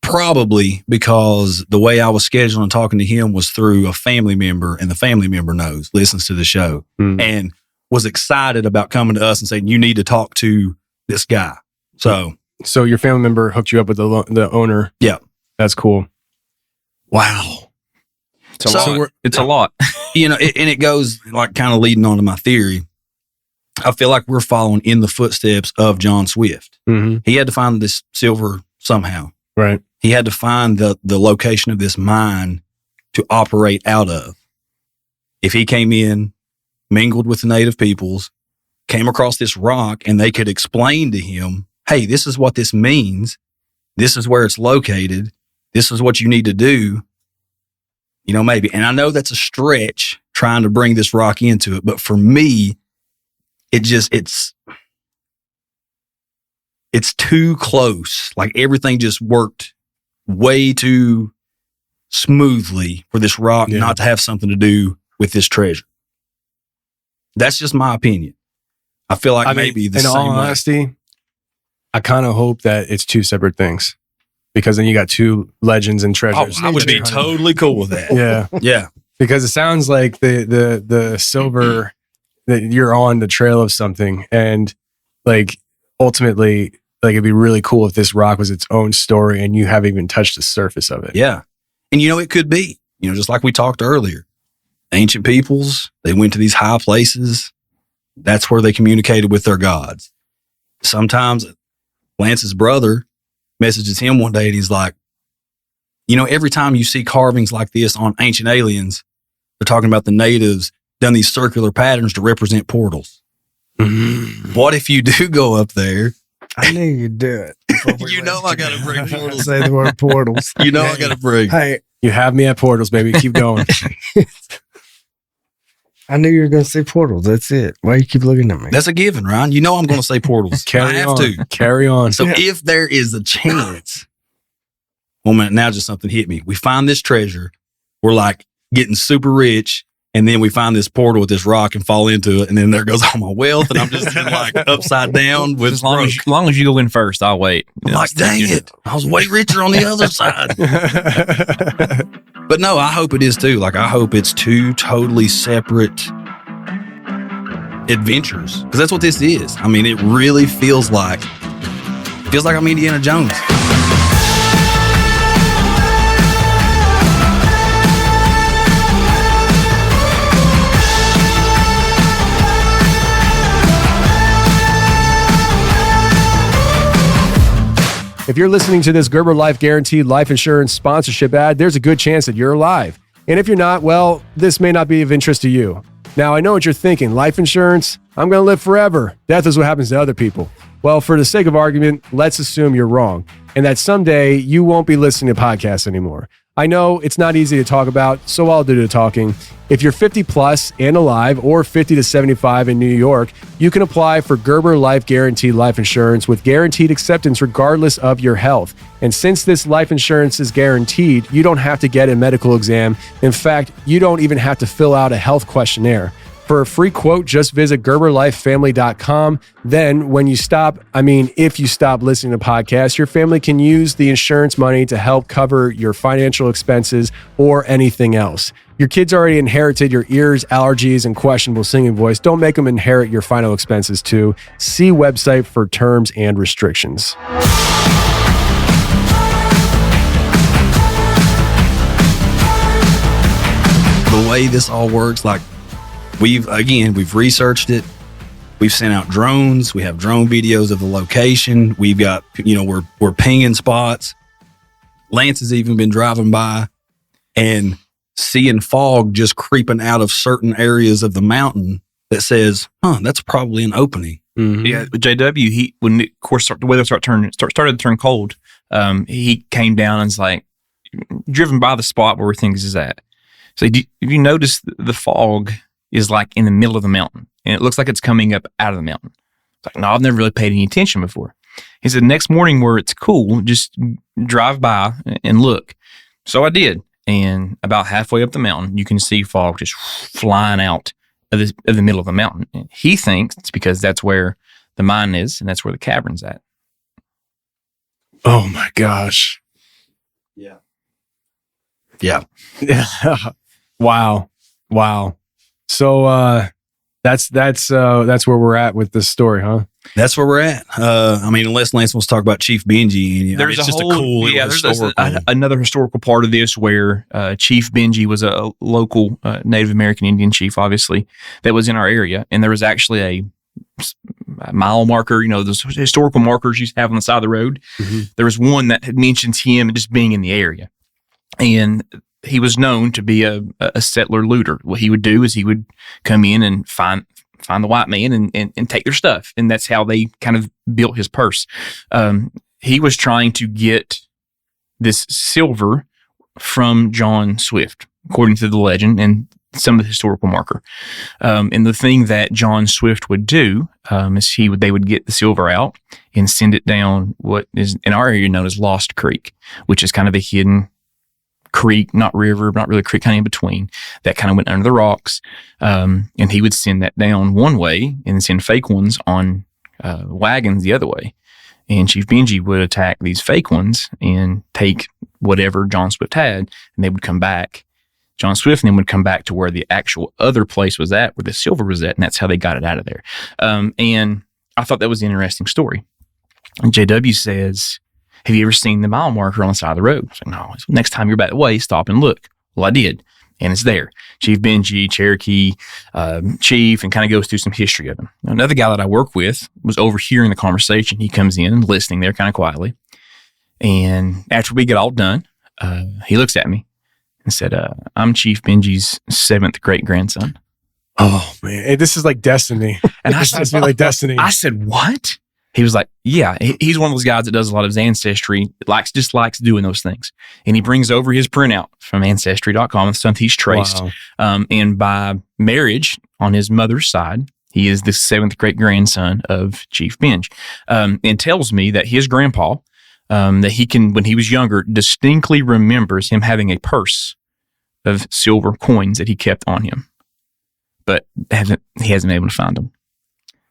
Probably, because the way I was scheduling talking to him was through a family member, and the family member listens to the show, and was excited about coming to us and saying, you need to talk to this guy. So your family member hooked you up with the owner. Yeah. That's cool. Wow. It's a lot. And it goes kind of leading on to my theory. I feel like we're following in the footsteps of John Swift. Mm-hmm. He had to find this silver somehow. Right. He had to find the location of this mine to operate out of. If he came in, mingled with the native peoples, came across this rock, and they could explain to him, hey, this is what this means. This is where it's located. This is what you need to do. Maybe. And I know that's a stretch trying to bring this rock into it, but for me, it's too close. Everything just worked way too smoothly for this rock not to have something to do with this treasure. That's just my opinion. I feel like maybe the in same all way. honesty, I kind of hope that it's two separate things, because then you got two legends and treasures. I would be totally cool with that. Yeah. Yeah. Because it sounds like the silver that you're on the trail of something, and like ultimately, like it'd be really cool if this rock was its own story and you haven't even touched the surface of it. Yeah. And it could be, just like we talked earlier, ancient peoples, they went to these high places. That's where they communicated with their gods. Sometimes Lance's brother messages him one day and he's like, every time you see carvings like this on ancient aliens, they're talking about the natives done these circular patterns to represent portals. What if you do go up there? I knew you'd do it. I got to bring portals. Say the word portals. I got to bring. Hey, You have me at portals, baby. Keep going. I knew you were going to say portals. That's it. Why you keep looking at me? That's a given, Ryan. I'm going to say portals. Carry I have on. to. Carry on. So if there is a chance, now just something hit me. We find this treasure. We're like getting super rich. And then we find this portal with this rock and fall into it. And then there goes all my wealth. And I'm just like upside down with As long as you go in first, I'll wait. I'm like, dang it. I was way richer on the other side. But no, I hope it is too. Like, I hope it's two totally separate adventures. Because that's what this is. I mean, it really feels like I'm Indiana Jones. If you're listening to this Gerber Life Guaranteed life insurance sponsorship ad, there's a good chance that you're alive. And if you're not, well, this may not be of interest to you. Now, I know what you're thinking. Life insurance? I'm going to live forever. Death is what happens to other people. Well, for the sake of argument, let's assume you're wrong and that someday you won't be listening to podcasts anymore. I know it's not easy to talk about, so I'll do the talking. If you're 50 plus and alive, or 50 to 75 in New York, you can apply for Gerber Life Guaranteed life insurance with guaranteed acceptance regardless of your health. And since this life insurance is guaranteed, you don't have to get a medical exam. In fact, you don't even have to fill out a health questionnaire. For a free quote, just visit GerberLifeFamily.com. Then if you stop listening to podcasts, your family can use the insurance money to help cover your financial expenses or anything else. Your kids already inherited your ears, allergies, and questionable singing voice. Don't make them inherit your final expenses too. See website for terms and restrictions. The way this all works, like, we've researched it. We've sent out drones. We have drone videos of the location. We've got, we're pinging spots. Lance has even been driving by and seeing fog just creeping out of certain areas of the mountain that says, that's probably an opening. Mm-hmm. Yeah, JW, when the weather started to turn cold, he came down and was like, driven by the spot where we think this is at. So if you notice the fog is like in the middle of the mountain, and it looks like it's coming up out of the mountain. It's like, no, I've never really paid any attention before. He said, next morning where it's cool, just drive by and look. So I did. And about halfway up the mountain, you can see fog just flying out of the middle of the mountain. And he thinks it's because that's where the mine is, and that's where the cavern's at. Oh my gosh. Yeah. Yeah. Wow. So that's where we're at with this story, huh? That's where we're at. Unless Lance wants to talk about Chief Benji. There's it's just a cool another historical part of this where Chief Benji was a local Native American Indian chief, obviously, that was in our area. And there was actually a mile marker, those historical markers you have on the side of the road. Mm-hmm. There was one that had mentions him just being in the area. And he was known to be a settler looter. What he would do is he would come in and find the white man and take their stuff. And that's how they kind of built his purse. He was trying to get this silver from John Swift, according to the legend and some of the historical marker. And the thing that John Swift would do is they would get the silver out and send it down what is in our area known as Lost Creek, which is kind of a hidden creek, not river, not really a creek, kind of in between, that kind of went under the rocks. And he would send that down one way and send fake ones on wagons the other way. And Chief Benji would attack these fake ones and take whatever John Swift had, and they would come back. John Swift then would come back to where the actual other place was at, where the silver was at, and that's how they got it out of there. And I thought that was an interesting story. And JW says, have you ever seen the mile marker on the side of the road? I was like, no. Next time you're that way, stop and look. Well, I did. And it's there. Chief Benji, Cherokee, Chief, and kind of goes through some history of them. Another guy that I work with was overhearing the conversation. He comes in and listening there kind of quietly. And after we get all done, he looks at me and said, I'm Chief Benji's 7th great-grandson. Oh, man. Hey, this is like destiny. And This has to be like destiny. I said, what? He was like, yeah, he's one of those guys that does a lot of his ancestry, just likes doing those things. And he brings over his printout from Ancestry.com, the stuff he's traced. Wow. And by marriage on his mother's side, he is the 7th great-grandson of Chief Benj. And tells me that his grandpa, that he can, when he was younger, distinctly remembers him having a purse of silver coins that he kept on him. But he hasn't been able to find them.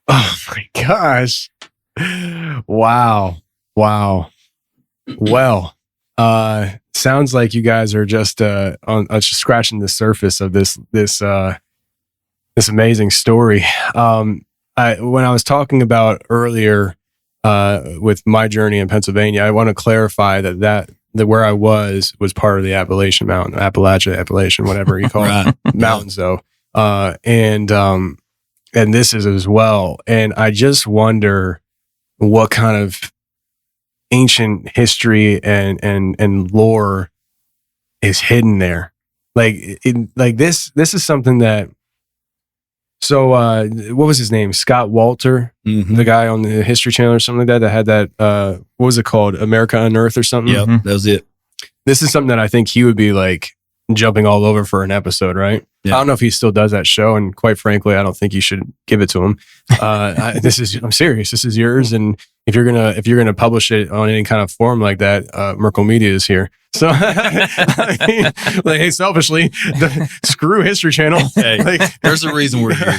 Oh my gosh. Wow. Well, sounds like you guys are just just scratching the surface of this amazing story. When I was talking about earlier with my journey in Pennsylvania, I want to clarify that where I was part of the Appalachian Mountain, Appalachian, whatever you call it, mountains though. And this is as well. And I just wonder what kind of ancient history and lore is hidden there. This is something that, so, what was his name? Scott Walter, the guy on the History Channel or something like that had that, what was it called? America Unearthed or something? Yep, that was it. This is something that I think he would be like jumping all over for an episode, right? Yeah. I don't know if he still does that show, and quite frankly, I don't think you should give it to him. I'm serious. This is yours, and if you're gonna publish it on any kind of form like that, Merkel Media is here. So, I mean, hey, selfishly, screw History Channel. Hey, there's a reason we're here.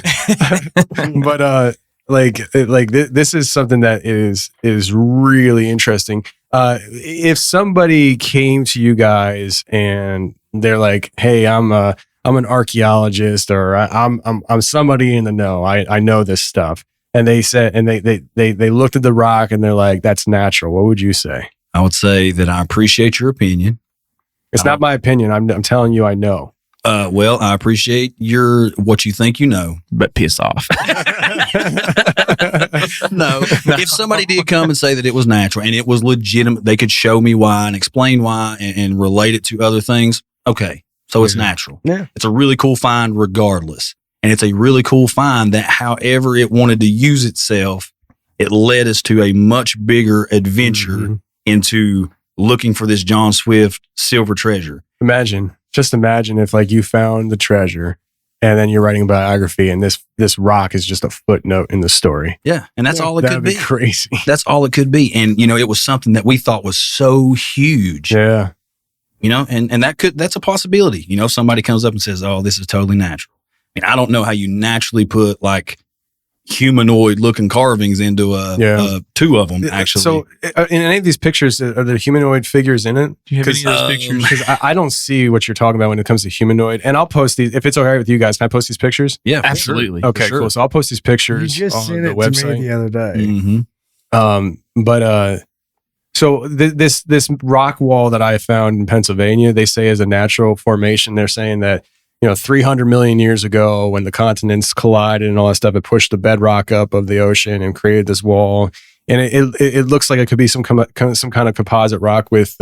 But this is something that is really interesting. If somebody came to you guys and they're like, "Hey, I'm an archaeologist, or I'm somebody in the know. I know this stuff," and they said, and they looked at the rock and they're like, "That's natural." What would you say? I would say that I appreciate your opinion. It's not my opinion. I'm telling you, I know. Well, I appreciate what you think you know, but piss off. No, if somebody did come and say that it was natural and it was legitimate, they could show me why and explain why and relate it to other things. Okay. So it's natural. Yeah. It's a really cool find regardless. And it's a really cool find that however it wanted to use itself, it led us to a much bigger adventure into looking for this John Swift silver treasure. Just imagine if like you found the treasure and then you're writing a biography and this rock is just a footnote in the story. Yeah. And that's all it could be. Crazy. That's all it could be. And, it was something that we thought was so huge. Yeah. And that's a possibility. Somebody comes up and says, "Oh, this is totally natural." I mean, I don't know how you naturally put like humanoid looking carvings into two of them actually. So in any of these pictures, are there humanoid figures in it? Do you have any of those pictures? Because I don't see what you're talking about when it comes to humanoid. And I'll post these, if it's okay with you guys, can I post these pictures? Yeah, absolutely. Sure. Okay, cool. So I'll post these pictures You just on sent the it website. to me the other day. So this rock wall that I found in Pennsylvania, they say is a natural formation. They're saying that 300 million years ago, when the continents collided and all that stuff, it pushed the bedrock up of the ocean and created this wall. And it looks like it could be some kind of composite rock with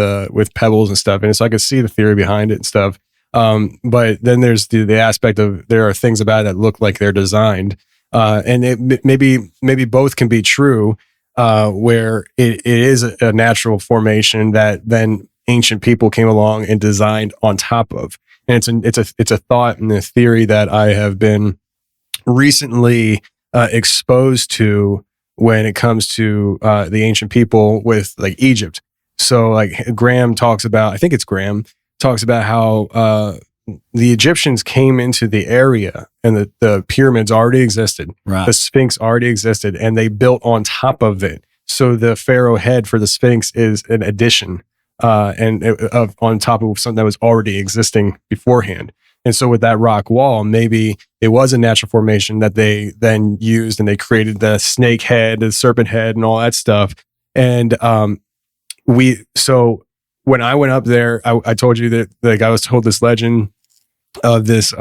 pebbles and stuff. And so I could see the theory behind it and stuff. But then there's the aspect of there are things about it that look like they're designed, and maybe both can be true. Where it is a natural formation that then ancient people came along and designed on top of, and it's a thought and a theory that I have been recently exposed to when it comes to the ancient people with like Egypt. So like Graham talks about, I think it's Graham talks about how the Egyptians came into the area and the pyramids already existed. Right. The Sphinx already existed and they built on top of it. So the pharaoh head for the Sphinx is an addition, on top of something that was already existing beforehand. And so with that rock wall, maybe it was a natural formation that they then used, and they created the snake head, the serpent head, and all that stuff. And so when I went up there, I told you that like I was told this legend of this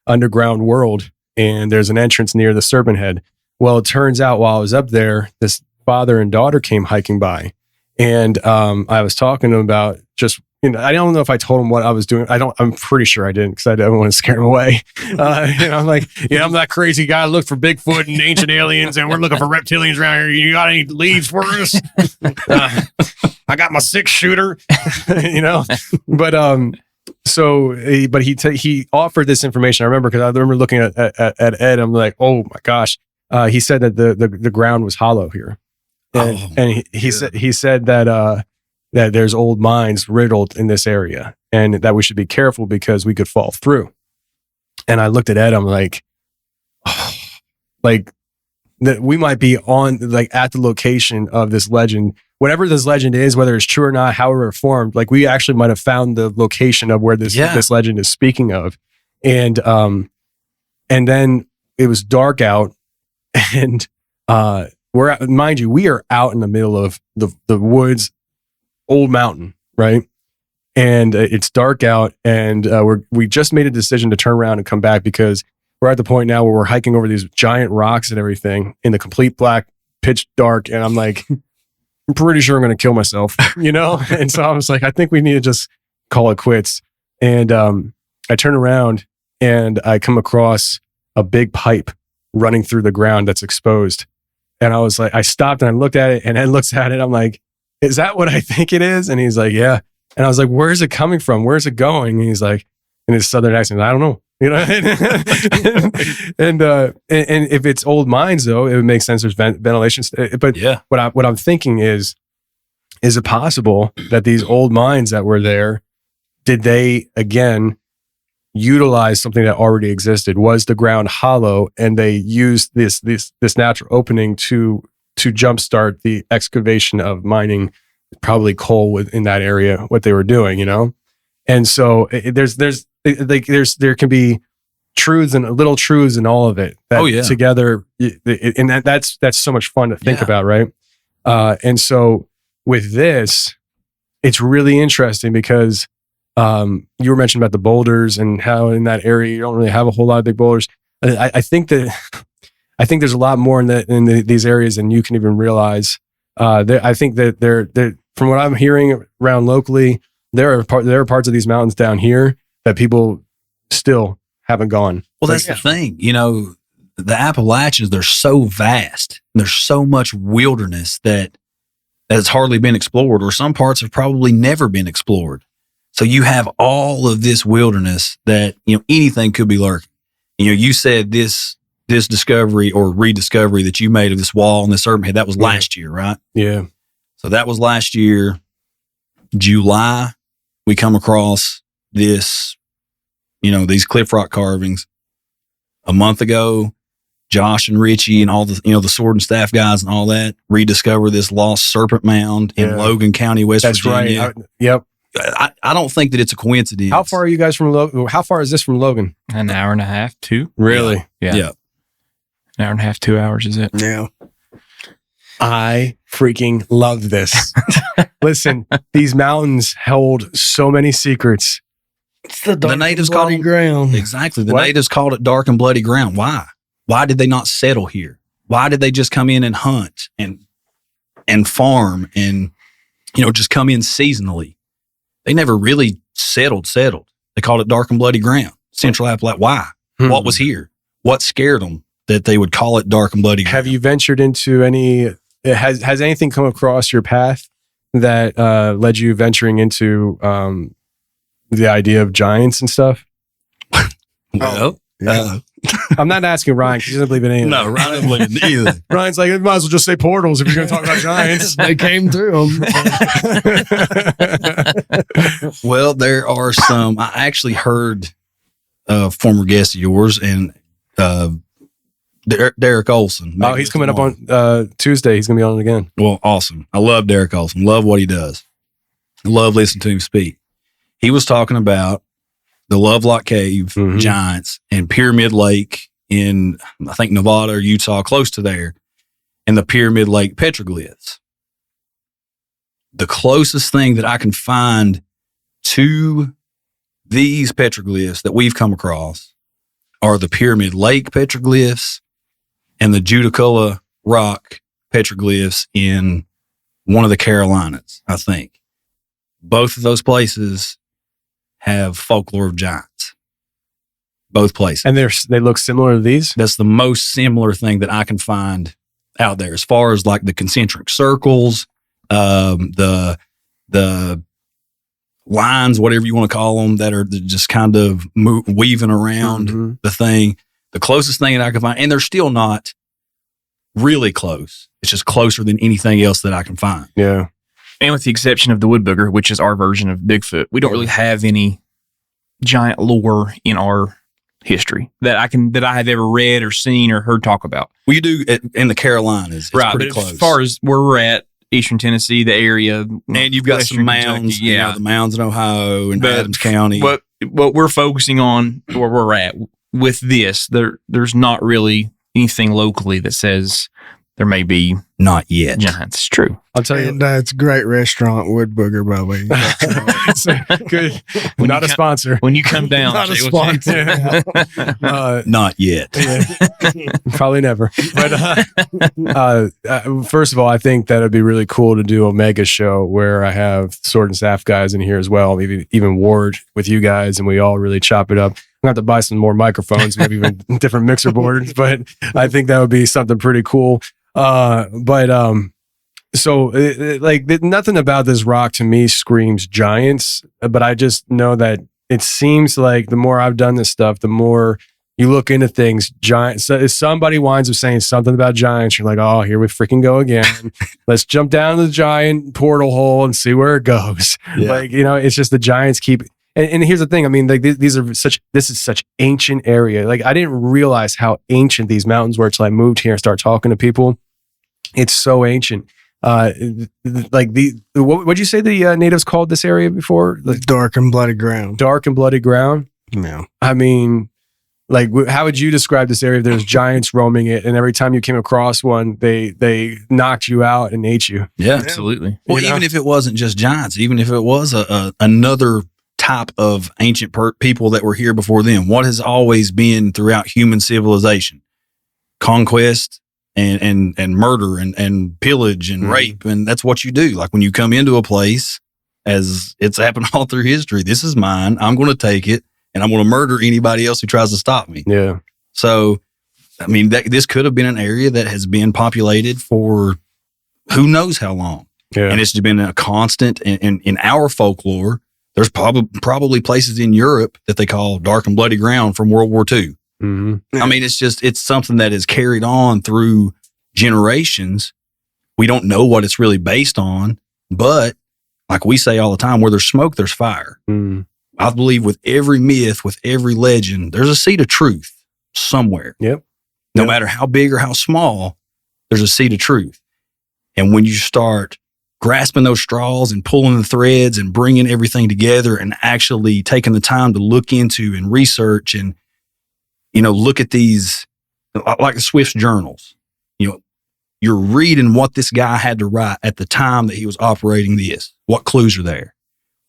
underground world, and there's an entrance near the serpent head. Well, it turns out while I was up there, this father and daughter came hiking by, and I was talking to them about just, I don't know if I told them what I was doing. I'm pretty sure I didn't, because I didn't want to scare them away. I'm like, I'm that crazy guy. I look for Bigfoot and ancient aliens, and we're looking for reptilians around here. You got any leads for us? I got my 6-shooter, But he offered this information. I remember, because I remember looking at Ed. I'm like, oh my gosh. He said that the ground was hollow here, and he said that there's old mines riddled in this area, and that we should be careful because we could fall through. And I looked at Ed. I'm like, that we might be on at the location of this legend, whatever this legend is, whether it's true or not, however it formed. Like, we actually might have found the location of where this legend is speaking of. And then it was dark out, and mind you, we are out in the middle of the woods, old mountain, right? And it's dark out, and we just made a decision to turn around and come back, because we're at the point now where we're hiking over these giant rocks and everything in the complete black, pitch dark. And I'm like, I'm pretty sure I'm going to kill myself, And so I was like, I think we need to just call it quits. And I turn around and I come across a big pipe running through the ground that's exposed. And I was like, I stopped and I looked at it, and Ed looks at it. I'm like, is that what I think it is? And he's like, yeah. And I was like, where's it coming from? Where's it going? And he's like, in his southern accent, I don't know. And if it's old mines, though, it would make sense. There's ventilation. But what I'm thinking is it possible that these old mines that were there, did they again utilize something that already existed? Was the ground hollow, and they used this natural opening to jumpstart the excavation of mining, probably coal within that area, what they were doing, And so there can be truths and little truths in all of it that together, and that's so much fun to think about, right? And so with this, it's really interesting because you were mentioning about the boulders and how in that area you don't really have a whole lot of big boulders. I think there's a lot more in these areas than you can even realize. I think that they're from what I'm hearing around locally, there are parts of these mountains down here that people still haven't gone. Well, that's the thing. The Appalachians, they're so vast. There's so much wilderness that has hardly been explored, or some parts have probably never been explored. So you have all of this wilderness that, anything could be lurking. You said this discovery or rediscovery that you made of this wall and this serpent head, that was last year, right? Yeah. So that was last year, July. We come across this, these cliff rock carvings. A month ago, Josh and Richie and all the, the sword and staff guys and all that rediscover this lost serpent mound in Logan County, West Virginia. That's right. Yep. I don't think that it's a coincidence. How far are you guys from Logan? How far is this from Logan? An hour and a half, 2. Really? Yeah. Yeah. An hour and a half, 2 hours is it? Yeah. I freaking love this. Listen, these mountains hold so many secrets. It's the natives bloody call it ground. Exactly. The natives called it dark and bloody ground. Why? Why did they not settle here? Why did they just come in and hunt and farm and just come in seasonally? They never really settled. They called it dark and bloody ground. Central Appalachia. Why? What was here? What scared them that they would call it dark and bloody ground? Have you ventured into any? Has anything come across your path that led you venturing into the idea of giants and stuff? Well, I'm not asking Ryan because he doesn't believe in anything. no, Ryan doesn't believe in either. Ryan's like, you might as well just say portals if you're going to talk about giants. They came through them. Well, there are some. I actually heard a former guest of yours and Derek Olson. Oh, he's coming up on Tuesday. He's going to be on it again. Well, awesome. I love Derek Olson. Love what he does. I love listening to him speak. He was talking about the Lovelock Cave giants and Pyramid Lake in, I think, Nevada or Utah, close to there, and the Pyramid Lake petroglyphs. The closest thing that I can find to these petroglyphs that we've come across are the Pyramid Lake petroglyphs and the Judaculla Rock petroglyphs in one of the Carolinas, I think. Both of those places have folklore of giants. Both places. And they look similar to these? That's the most similar thing that I can find out there as far as like the concentric circles, the lines, whatever you want to call them, that are just kind of weaving around the thing. The closest thing that I can find, and they're still not really close. It's just closer than anything else that I can find. Yeah. And with the exception of the wood booger, which is our version of Bigfoot, we don't really have any giant lore in our history that I have ever read or seen or heard talk about. Well, you do in the Carolinas. It's pretty close. As far as where we're at, Eastern Tennessee, the area, and you've got some mounds, the mounds in Ohio and Adams County. But what we're focusing on, where we're at with this, there's not really anything locally that says there may be not yet giants. It's true. I'll tell you. And it's a great restaurant, Wood Booger, by the way. It's good. Not a sponsor. When you come down, Not a sponsor. Not yet. Probably never. But first of all, I think that it'd be really cool to do a mega show where I have Sword and Staff guys in here as well, maybe even Ward with you guys, and we all really chop it up. I'm going to have to buy some more microphones, maybe even different mixer boards, but I think that would be something pretty cool. So nothing about this rock to me screams giants, but I just know that it seems like the more I've done this stuff, the more you look into things, giants. So if somebody winds up saying something about giants, you're like, oh, here we freaking go again. Let's jump down the giant portal hole and see where it goes. Yeah. It's just the giants keep. And here's the thing. I mean, this is such ancient area. Like, I didn't realize how ancient these mountains were until I moved here and started talking to people. It's so ancient. What'd you say the natives called this area before? The dark and bloody ground. Dark and bloody ground. Yeah. I mean, how would you describe this area if there's giants roaming it, and every time you came across one, they knocked you out and ate you? Yeah, absolutely. Well, even if it wasn't just giants, even if it was another type of ancient people that were here before them, what has always been throughout human civilization? Conquest and murder and pillage and rape. And that's what you do. Like, when you come into a place, as it's happened all through history, this is mine. I'm going to take it, and I'm going to murder anybody else who tries to stop me. Yeah. So, I mean, this could have been an area that has been populated for who knows how long. Yeah. And it's been a constant in our folklore. There's probably places in Europe that they call dark and bloody ground from World War II. Mm-hmm. I mean, it's something that is carried on through generations. We don't know what it's really based on, but like we say all the time, where there's smoke, there's fire. Mm. I believe with every myth, with every legend, there's a seed of truth somewhere. Yep. No matter how big or how small, there's a seed of truth. And when you start grasping those straws and pulling the threads and bringing everything together and actually taking the time to look into and research and, look at these, like the Swift's journals, you're reading what this guy had to write at the time that he was operating this. What clues are there?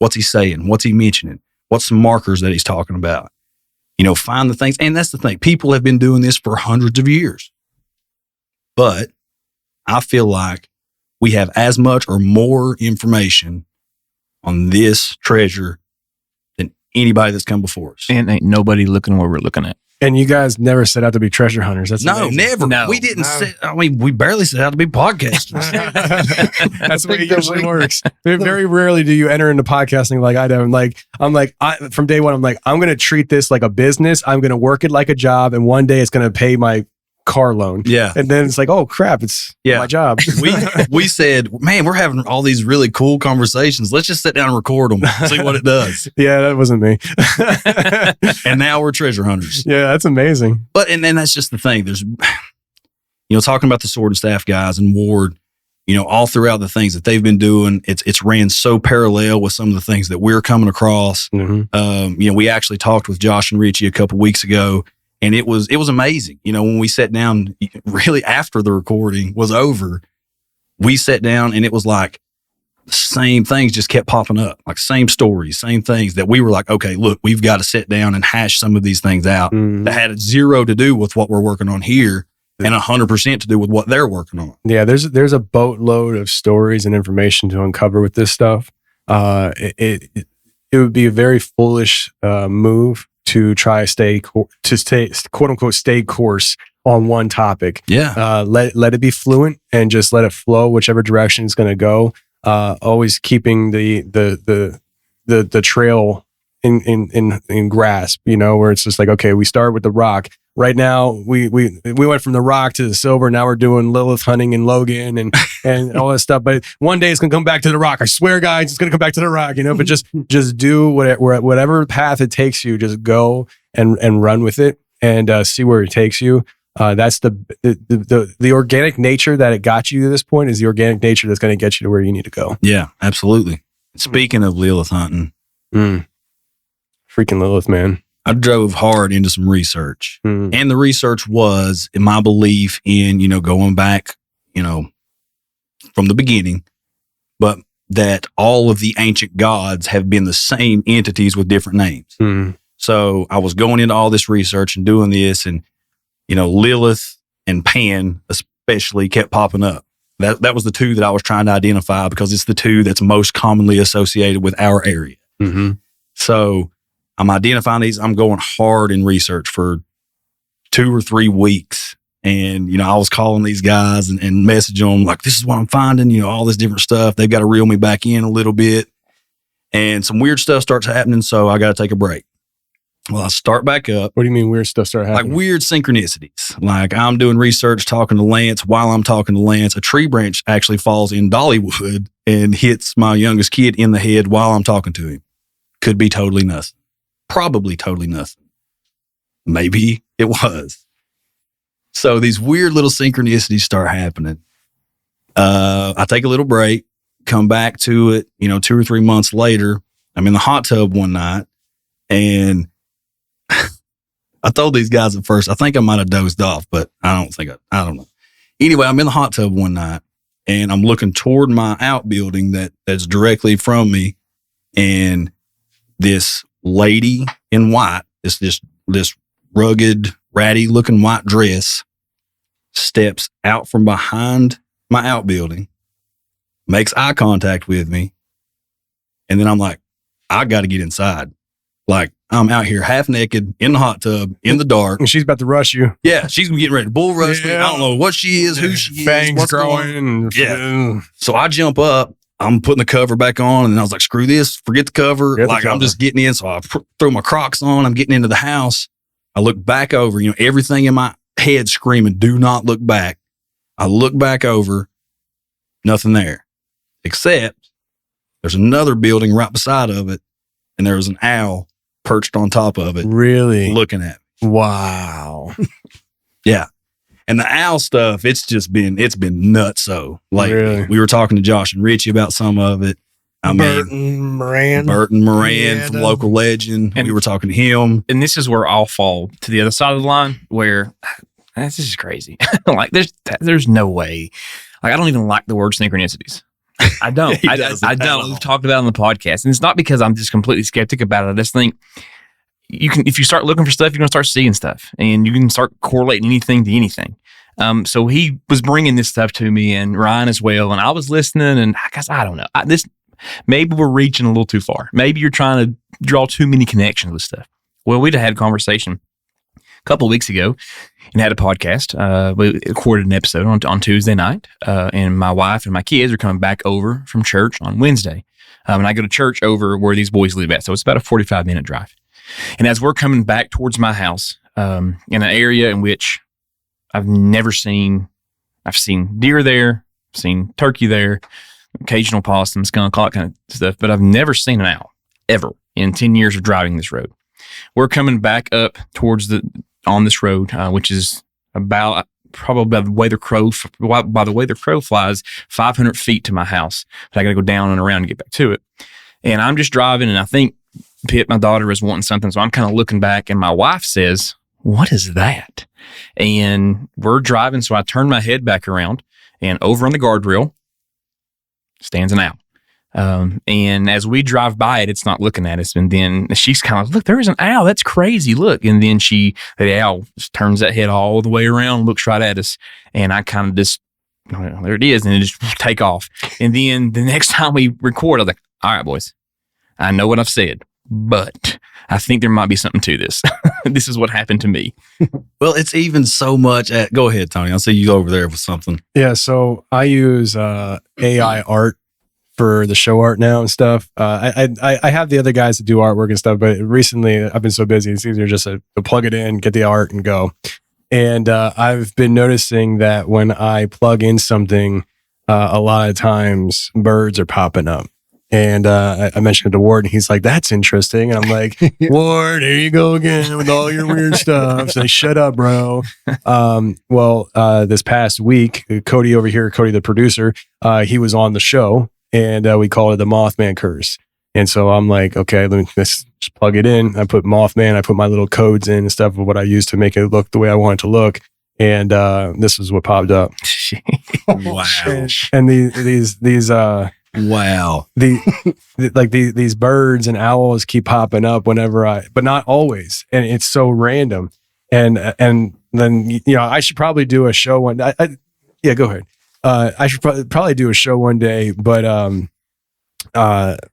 What's he saying? What's he mentioning? What's some markers that he's talking about? Find the things. And that's the thing. People have been doing this for hundreds of years. But I feel like we have as much or more information on this treasure than anybody that's come before us. And ain't nobody looking where we're looking at. And you guys never set out to be treasure hunters. That's amazing. Never. No. We didn't we barely set out to be podcasters. That's the way it usually works. Very rarely do you enter into podcasting like I do. From day one, I'm like, I'm going to treat this like a business. I'm going to work it like a job. And one day it's going to pay my car loan. Yeah. And then it's like, oh crap, it's my job. we said, man, we're having all these really cool conversations. Let's just sit down and record them, see what it does. Yeah, that wasn't me. And now we're treasure hunters. Yeah, that's amazing. But, and that's just the thing. There's, talking about the Sword and Staff guys and Ward, all throughout the things that they've been doing, it's ran so parallel with some of the things that we're coming across. Mm-hmm. We actually talked with Josh and Richie a couple weeks ago, and it was amazing. When we sat down, really after the recording was over, we sat down and it was like the same things just kept popping up, like same stories, same things that we were like, okay, look, we've got to sit down and hash some of these things out that had zero to do with what we're working on here. And 100% to do with what they're working on. Yeah, there's a boatload of stories and information to uncover with this stuff. It would be a very foolish move to try stay quote unquote stay course on one topic. Yeah, let it be fluent and just let it flow whichever direction it's going to go. Always keeping the trail in grasp. Where it's just like, okay, we start with the rock. Right now, we went from the rock to the silver. Now we're doing Lilith hunting in Logan and all that stuff. But one day it's gonna come back to the rock. I swear, guys, it's gonna come back to the rock. But just do whatever path it takes you. Just go and run with it and see where it takes you. That's the organic nature that it got you to this point is the organic nature that's gonna get you to where you need to go. Yeah, absolutely. Speaking of Lilith hunting, freaking Lilith, man. I drove hard into some research, and the research was, in my belief, in going back, from the beginning, but that all of the ancient gods have been the same entities with different names. So I was going into all this research and doing this, and Lilith and Pan especially kept popping up. That was the two that I was trying to identify because it's the two that's most commonly associated with our area. So I'm identifying these. I'm going hard in research for 2 or 3 weeks. And, I was calling these guys and messaging them like, this is what I'm finding, all this different stuff. They've got to reel me back in a little bit. And some weird stuff starts happening. So I got to take a break. Well, I start back up. What do you mean weird stuff start happening? Like weird synchronicities. Like I'm doing research, talking to Lance. While I'm talking to Lance, a tree branch actually falls in Dollywood and hits my youngest kid in the head while I'm talking to him. Could be totally nothing. Probably totally nothing. Maybe it was. So these weird little synchronicities start happening. I take a little break, come back to it, 2 or 3 months later. I'm in the hot tub one night and I told these guys at first, I think I might have dozed off, but I don't know. Anyway, I'm in the hot tub one night and I'm looking toward my outbuilding that's directly from me. And this lady in white, this rugged, ratty looking white dress steps out from behind my outbuilding, makes eye contact with me. And then I'm like, I got to get inside. Like I'm out here half naked in the hot tub in the dark. And she's about to rush you. Yeah. She's getting ready to bull rush me. I don't know what she is, who she Fangs is, what's growing. Yeah. So I jump up. I'm putting the cover back on and I was like, screw this, forget the cover. I'm just getting in. So I throw my Crocs on. I'm getting into the house. I look back over, everything in my head screaming, do not look back. I look back over, nothing there, except there's another building right beside of it. And there was an owl perched on top of it. Really? Looking at me. Wow. Yeah. And the owl stuff, it's been nutso. Like we were talking to Josh and Richie about some of it. Burton Moran from Local Legend. And we were talking to him. And this is where I'll fall to the other side of the line where this is crazy. Like there's no way. Like I don't even like the word synchronicities. I don't. I don't. We've talked about it on the podcast. And it's not because I'm just completely skeptic about it. I just think if you start looking for stuff, you're going to start seeing stuff and you can start correlating anything to anything. So he was bringing this stuff to me and Ryan as well. And I was listening and I guess, I don't know. Maybe we're reaching a little too far. Maybe you're trying to draw too many connections with stuff. Well, we'd had a conversation a couple of weeks ago and had a podcast. We recorded an episode on Tuesday night. And my wife and my kids are coming back over from church on Wednesday. And I go to church over where these boys live at. So it's about a 45-minute drive. And as we're coming back towards my house, in an area in which I've seen deer there, seen turkey there, occasional possum, skunk, all that kind of stuff, but I've never seen an owl ever in 10 years of driving this road. We're coming back up on this road, which is about probably by the way the crow flies, 500 feet to my house. But I got to go down and around to get back to it. And I'm just driving, and I think Pitt, my daughter, is wanting something. So I'm kind of looking back, and my wife says, "What is that?" And we're driving, so I turn my head back around, and over on the guardrail stands an owl. And as we drive by it, it's not looking at us. And then she's kind of, "Look, there is an owl. That's crazy. Look." And then the owl just turns that head all the way around, looks right at us. And I kind of just, "Well, there it is." And it just take off. And then the next time we record, I was like, "All right, boys, I know what I've said, but I think there might be something to this." This is what happened to me. Well, it's even so much go ahead, Tony. I'll see you over there with something. Yeah. So I use AI art for the show art now and stuff. I have the other guys that do artwork and stuff, but recently I've been so busy, it's easier just to plug it in, get the art and go. And I've been noticing that when I plug in something, a lot of times birds are popping up. And I mentioned it to Ward, and he's like, "That's interesting." And I'm like, "Ward, here you go again with all your weird stuff." So shut up, bro. This past week, Cody over here, Cody the producer, he was on the show, and we called it the Mothman curse. And so I'm like, okay, let's just plug it in. I put Mothman, I put my little codes in and stuff of what I used to make it look the way I want it to look. And this is what popped up. Wow. And these wow. These birds and owls keep popping up whenever but not always. And it's so random. And then, I should probably do a show one day. Yeah, go ahead. I should probably do a show one day, but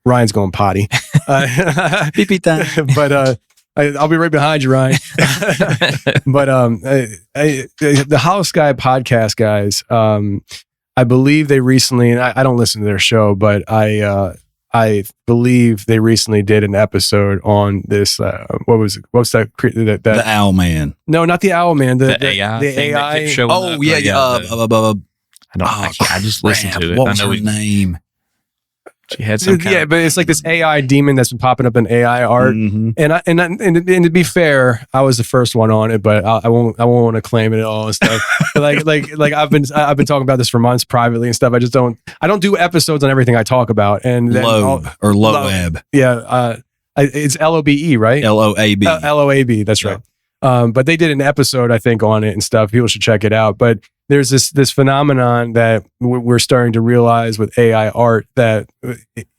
Ryan's going potty. Beep, beep, time. But I'll be right behind you, Ryan. But the Hollow Sky podcast guys, I believe they recently, and I don't listen to their show, but I believe they recently did an episode on this. What's that? The Owl Man. No, not the Owl Man. The AI. The AI. Oh, yeah. I just listened to it. What I was know her name? She had some kind but it's like this AI demon that's been popping up in AI art. Mm-hmm. And to be fair, I was the first one on it, but I won't want to claim it at all and stuff. But like I've been talking about this for months privately and stuff. I don't do episodes on everything I talk about. And then Loab. Yeah, it's LOBE, right? LOAB. LOAB. That's right. But they did an episode, I think, on it and stuff. People should check it out. But there's this phenomenon that we're starting to realize with AI art, that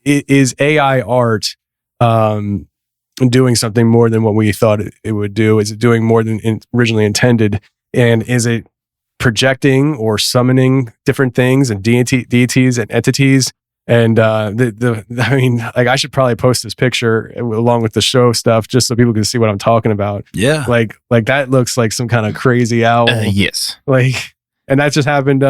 it is AI art doing something more than what we thought it would do. Is it doing more than originally intended? And is it projecting or summoning different things and deities and entities? And I should probably post this picture along with the show stuff just so people can see what I'm talking about. Yeah. Like that looks like some kind of crazy owl. yes. And that just happened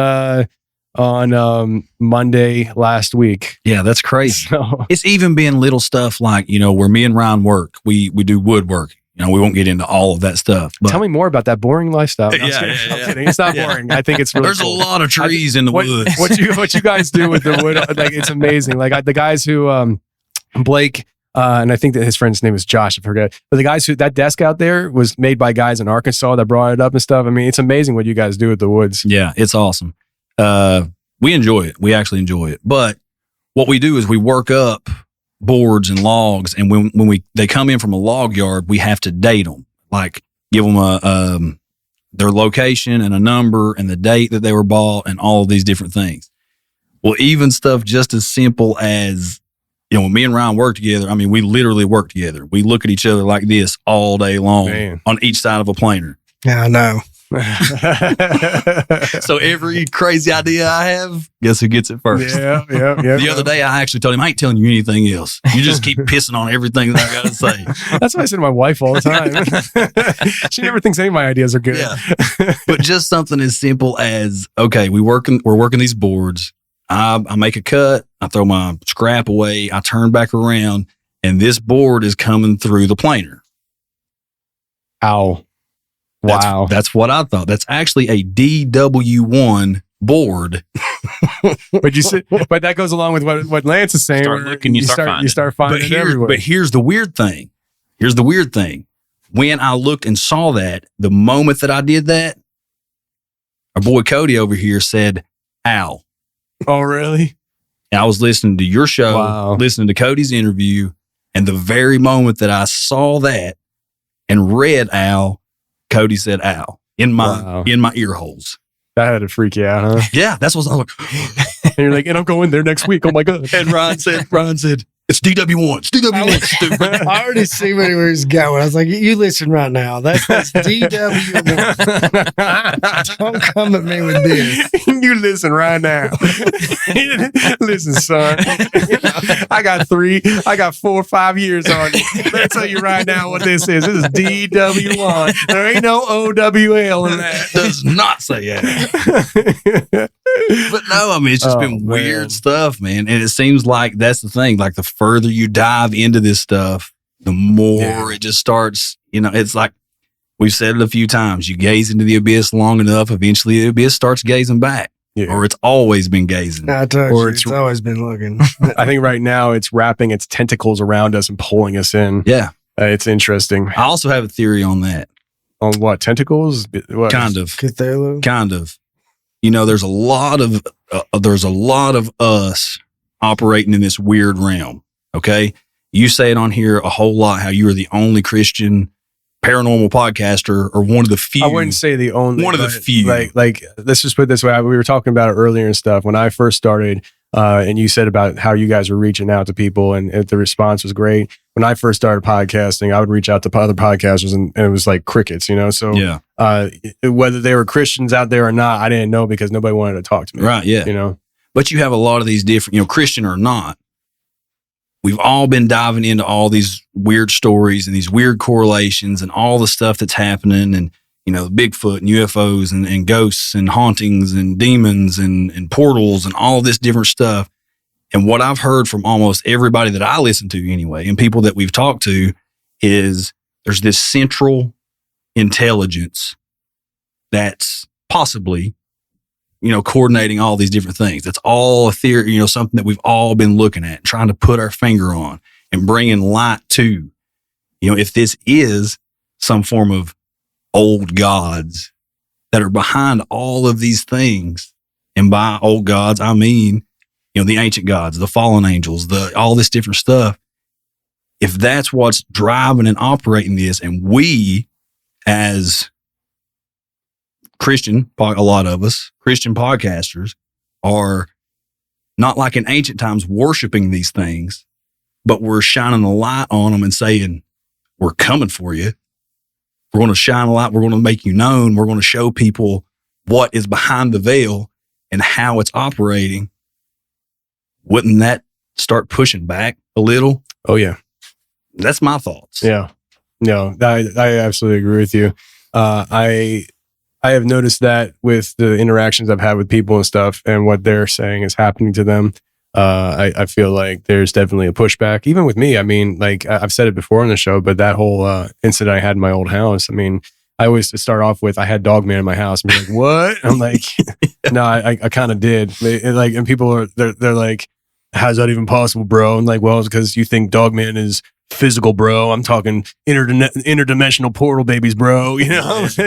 on Monday last week. Yeah, that's crazy. So, it's even been little stuff like, where me and Ryan work, we do woodwork. We won't get into all of that stuff. But tell me more about that boring lifestyle. I'm Yeah. kidding. It's not boring. I think it's really There's cool. a lot of trees in the woods. What you guys do with the wood, it's amazing. The guys who Blake and I think that his friend's name is Josh, I forget. But the guys that desk out there was made by guys in Arkansas that brought it up and stuff. I mean, it's amazing what you guys do with the woods. Yeah, it's awesome. We enjoy it. We actually enjoy it. But what we do is we work up boards and logs, and when they come in from a log yard, we have to date them, like give them their location and a number and the date that they were bought and all of these different things. Well, even stuff just as simple as, when me and Ryan work together, I mean, we literally work together. We look at each other like this all day long on each side of a planer. Yeah, I know. So every crazy idea I have, guess who gets it first? Yeah. The other day, I actually told him, I ain't telling you anything else. You just keep pissing on everything that I got to say. That's what I say to my wife all the time. She never thinks any of my ideas are good. Yeah. But just something as simple as, okay, we're working these boards. I make a cut. I throw my scrap away. I turn back around, and this board is coming through the planer. Ow. Wow. That's what I thought. That's actually a DW1 board. But that goes along with what Lance is saying. Start looking, you start finding it everywhere. But here's the weird thing. When I looked and saw that, the moment that I did that, our boy Cody over here said, "Ow." Oh, really? And I was listening to your show, Wow. listening to Cody's interview, and the very moment that I saw that and read "ow," Cody said "ow" in my ear holes. That had to freak you out, huh? Yeah, that's what I was like. And you're like, and I'm going there next week. Oh my God. And Ryan said, "It's DW1. It's DW1, stupid." I already see where he's going. I was like, you listen right now. That's DW1. Don't come at me with this. You listen right now. Listen, son. I got 4 or 5 years on you. Let me tell you right now what this is. This is DW1. There ain't no OWL in that. Does not say that. But no, I mean, it's just been weird stuff, man. And it seems like that's the thing. Like the further you dive into this stuff, the more it just starts, it's like we've said it a few times. You gaze into the abyss long enough, eventually the abyss starts gazing back. Yeah. Or it's always been gazing. Or it's always been looking. I think right now it's wrapping its tentacles around us and pulling us in. Yeah. It's interesting. I also have a theory on that. On what? Tentacles? What? Kind of. Cthulhu? Kind of. There's a lot of us operating in this weird realm. Okay. You say it on here a whole lot, how you are the only Christian paranormal podcaster, or one of the few. I wouldn't say the only. One of the few. Like, let's just put it this way. We were talking about it earlier and stuff. When I first started, and you said about how you guys were reaching out to people and the response was great. When I first started podcasting, I would reach out to other podcasters and it was like crickets, So yeah. Whether they were Christians out there or not, I didn't know because nobody wanted to talk to me. Right. Yeah. But you have a lot of these different, Christian or not, we've all been diving into all these weird stories and these weird correlations and all the stuff that's happening, and Bigfoot and UFOs and ghosts and hauntings and demons and portals and all this different stuff. And what I've heard from almost everybody that I listen to anyway, and people that we've talked to, is there's this central intelligence that's possibly, coordinating all these different things. That's all a theory, something that we've all been looking at, trying to put our finger on and bringing light to. If this is some form of old gods that are behind all of these things, and by old gods, I mean, the ancient gods, the fallen angels, all this different stuff. If that's what's driving and operating this, and we as Christian, a lot of us, Christian podcasters, are not like in ancient times worshiping these things, but we're shining a light on them and saying, we're coming for you. We're going to shine a light. We're going to make you known. We're going to show people what is behind the veil and how it's operating. Wouldn't that start pushing back a little? Oh, yeah. That's my thoughts. Yeah. No, I absolutely agree with you. I have noticed that with the interactions I've had with people and stuff, and what they're saying is happening to them. I feel like there's definitely a pushback, even with me. I mean, like I've said it before on the show, but that whole incident I had in my old house, I mean, I always start off with, I had Dogman in my house. And be like, what? I'm like, no, I kind of did. And people they're like, how's that even possible, bro? I'm like, well, it's because you think Dogman is physical, bro. I'm talking interdimensional portal babies, bro. But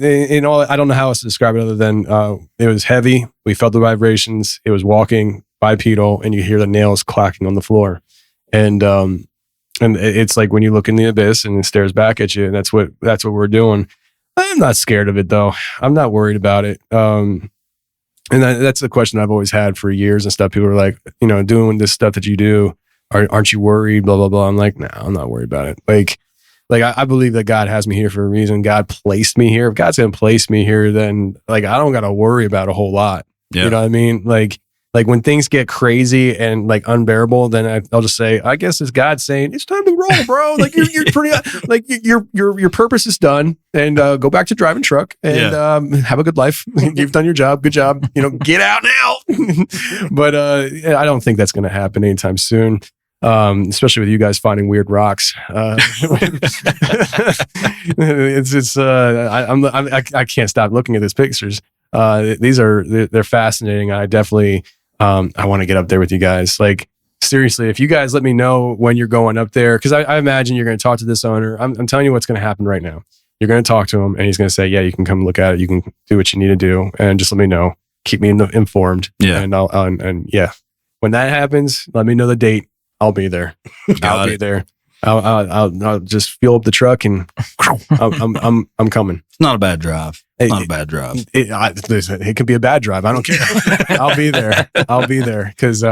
in all, I don't know how else to describe it other than it was heavy. We felt the vibrations. It was walking bipedal, and you hear the nails clacking on the floor, and it's like when you look in the abyss and it stares back at you, and that's what we're doing. I'm not scared of it though. I'm not worried about it. And that's the question I've always had for years and stuff. People are like, doing this stuff that you do, aren't you worried? Blah, blah, blah. I'm like, no, I'm not worried about it. Like I believe that God has me here for a reason. God placed me here. If God's going to place me here, then I don't got to worry about a whole lot. Yeah. You know what I mean? Like when things get crazy and unbearable, then I'll just say, I guess it's God saying it's time to roll, bro. Like you're pretty, your purpose is done, and go back to driving truck and have a good life. You've done your job. Good job. Get out now. But I don't think that's going to happen anytime soon. Especially with you guys finding weird rocks. I can't stop looking at these pictures. They're fascinating. I definitely, I want to get up there with you guys. Like, seriously, if you guys let me know when you're going up there, because I imagine you're going to talk to this owner. I'm telling you what's going to happen right now. You're going to talk to him and he's going to say, yeah, you can come look at it. You can do what you need to do. And just let me know. Keep me informed. Yeah. And and yeah, when that happens, let me know the date. I'll be there. I'll be there. I'll just fuel up the truck and I'm coming. It's not a bad drive. It's not a bad drive. It could be a bad drive. I don't care. I'll be there. Because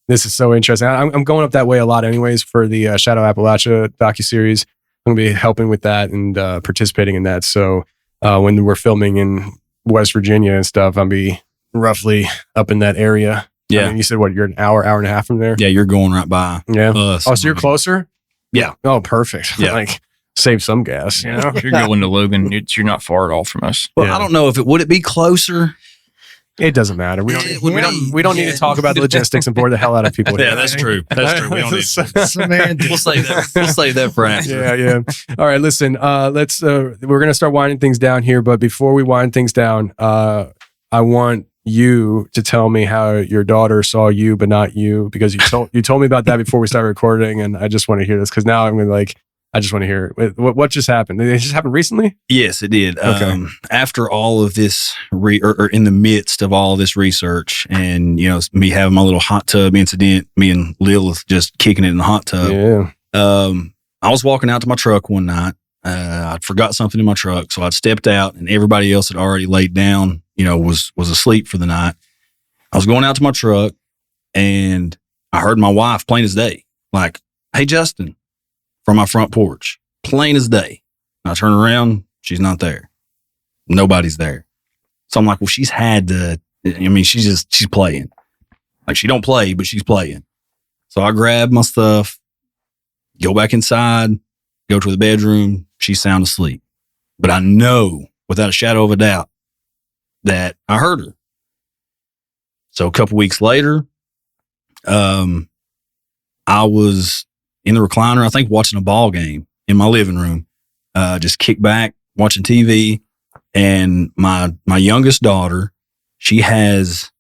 this is so interesting. I'm going up that way a lot anyways for the Shadow Appalachia docuseries. I'm going to be helping with that and participating in that. So when we're filming in West Virginia and stuff, I'll be roughly up in that area. Yeah. I mean, you said, what, you're an hour and a half from there? Yeah, you're going right by us. Oh, so you're closer? Yeah. Oh, perfect. Yeah. Like, save some gas. You know? If you're going to Logan, you're not far at all from us. Well, I don't know if would it be closer? It doesn't matter. We don't need to talk about the logistics and bore the hell out of people. Yeah, that's true. That's true. We don't need to. We'll save that. We'll save that for after. Yeah. All right, listen. Let's. We're gonna start winding things down here, but before we wind things down, I want you to tell me how your daughter saw you, but not you, because you told me about that before we started recording, and I just want to hear this because now I'm gonna I just want to hear it. What just happened? Did it just happen recently? Yes, it did. Okay. After all of this, or in the midst of all this research, and me having my little hot tub incident, me and Lilith just kicking it in the hot tub. Yeah. I was walking out to my truck one night. I forgot something in my truck, so I stepped out, and everybody else had already laid down. Was asleep for the night. I was going out to my truck, and I heard my wife, plain as day, like, "Hey, Justin," from my front porch, plain as day. And I turn around, she's not there. Nobody's there. So I'm like, well, she's had to. She's playing. Like, she don't play, but she's playing. So I grab my stuff, go back inside, go to the bedroom. She's sound asleep. But I know without a shadow of a doubt that I heard her. So a couple weeks later, I was in the recliner, I think watching a ball game in my living room, just kicked back, watching TV. And my youngest daughter, she has,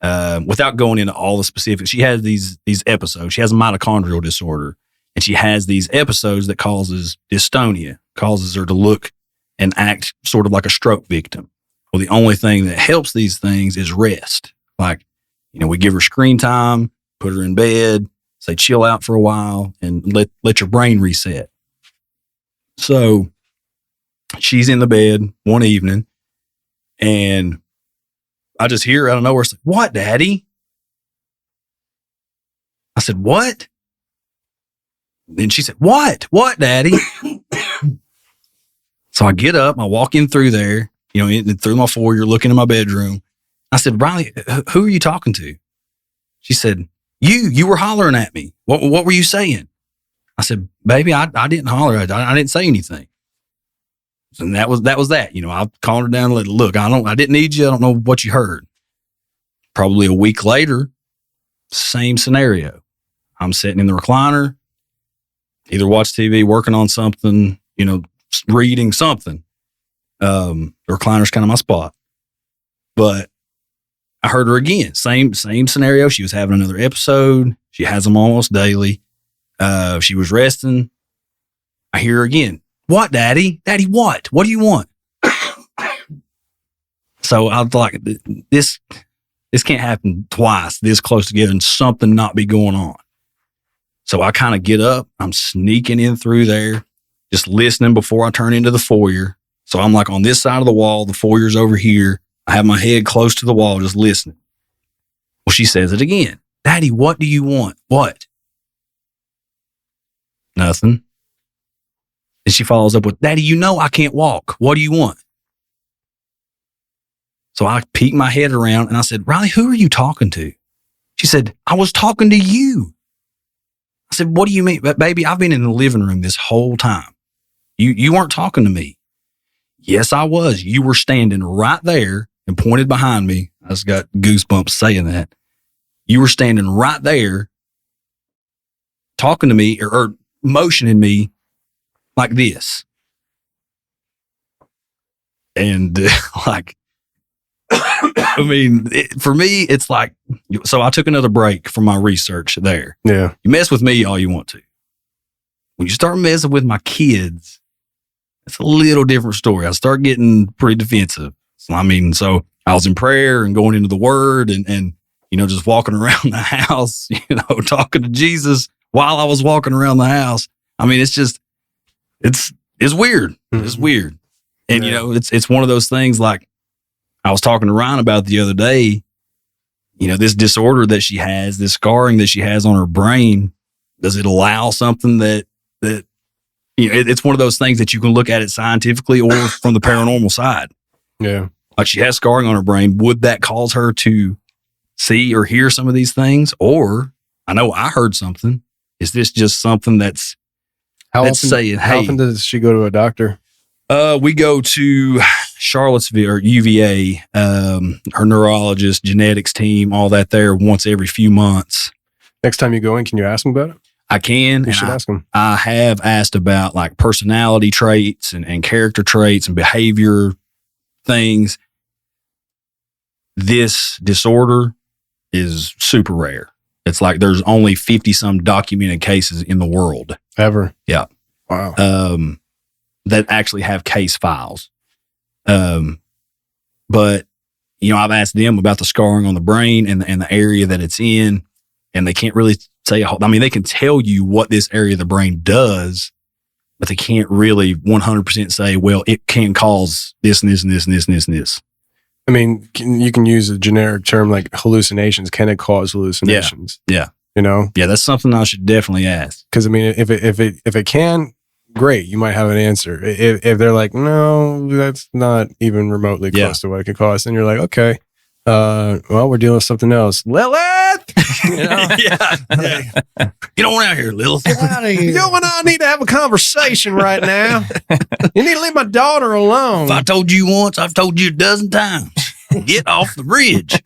without going into all the specifics, she has these episodes. She has a mitochondrial disorder, and she has these episodes that causes dystonia, causes her to look and act sort of like a stroke victim. Well, the only thing that helps these things is rest. Like, we give her screen time, put her in bed, say chill out for a while, and let your brain reset. So she's in the bed one evening, and I just hear her out of nowhere say, "What, Daddy?" I said, "What?" Then she said, "What? What, Daddy?" So I get up, I walk in through there, through my foyer, looking in my bedroom. I said, "Riley, who are you talking to?" She said, You were hollering at me. What were you saying?" I said, "Baby, I didn't holler. I didn't say anything." And that was that. I calmed her down and let her, "Look, I didn't need you. I don't know what you heard." Probably a week later, same scenario. I'm sitting in the recliner, either watch TV, working on something, reading something. The recliner's kind of my spot. But I heard her again. Same scenario. She was having another episode. She has them almost daily. She was resting. I hear her again. "What, Daddy? Daddy, what? What do you want?" So I was like, this can't happen twice this close together and something not be going on. So I kind of get up. I'm sneaking in through there, just listening before I turn into the foyer. So I'm like on this side of the wall. The foyer's over here. I have my head close to the wall, just listening. Well, she says it again. "Daddy, what do you want?" "What?" "Nothing." And she follows up with, "Daddy, I can't walk. What do you want?" So I peeked my head around and I said, "Riley, who are you talking to?" She said, "I was talking to you." I said, "What do you mean?" "Baby, I've been in the living room this whole time. You weren't talking to me." "Yes, I was. You were standing right there and pointed behind me." I just got goosebumps saying that. "You were standing right there talking to me or motioning me like this. And like, I mean, for me, it's like, so I took another break from my research there. Yeah. You mess with me all you want to. When you start messing with my kids, it's a little different story. I start getting pretty defensive. So, I mean, so I was in prayer and going into the word and just walking around the house, talking to Jesus while I was walking around the house. I mean, it's just, it's weird. Mm-hmm. It's weird. And, it's one of those things like I was talking to Ryan about the other day, this disorder that she has, this scarring that she has on her brain, does it allow something that it's one of those things that you can look at it scientifically or from the paranormal side. Yeah. Like she has scarring on her brain. Would that cause her to see or hear some of these things? Or I know I heard something. Is this just something that's saying, hey, how often does she go to a doctor? We go to Charlottesville or UVA, her neurologist, genetics team, all that there once every few months. Next time you go in, can you ask them about it? I can. You should ask them. I have asked about like personality traits and character traits and behavior things. This disorder is super rare. It's like there's only 50 some documented cases in the world. Ever? Yeah. Wow. That actually have case files. But I've asked them about the scarring on the brain and the area that it's in, and they can't really say, they can tell you what this area of the brain does, but they can't really 100% say, well, it can cause this and this and this and this and this and this. I mean, you can use a generic term like hallucinations. Can it cause hallucinations? Yeah. Yeah, that's something I should definitely ask. Because I mean, if it can, great, you might have an answer. If they're like, no, that's not even remotely close to what it could cause, then you're like, okay, well, we're dealing with something else. Lilith! Yeah. Get on out here, Lilith. Get out of here. You and I need to have a conversation right now. You need to leave my daughter alone. If I told you once, I've told you a dozen times. Get off the bridge.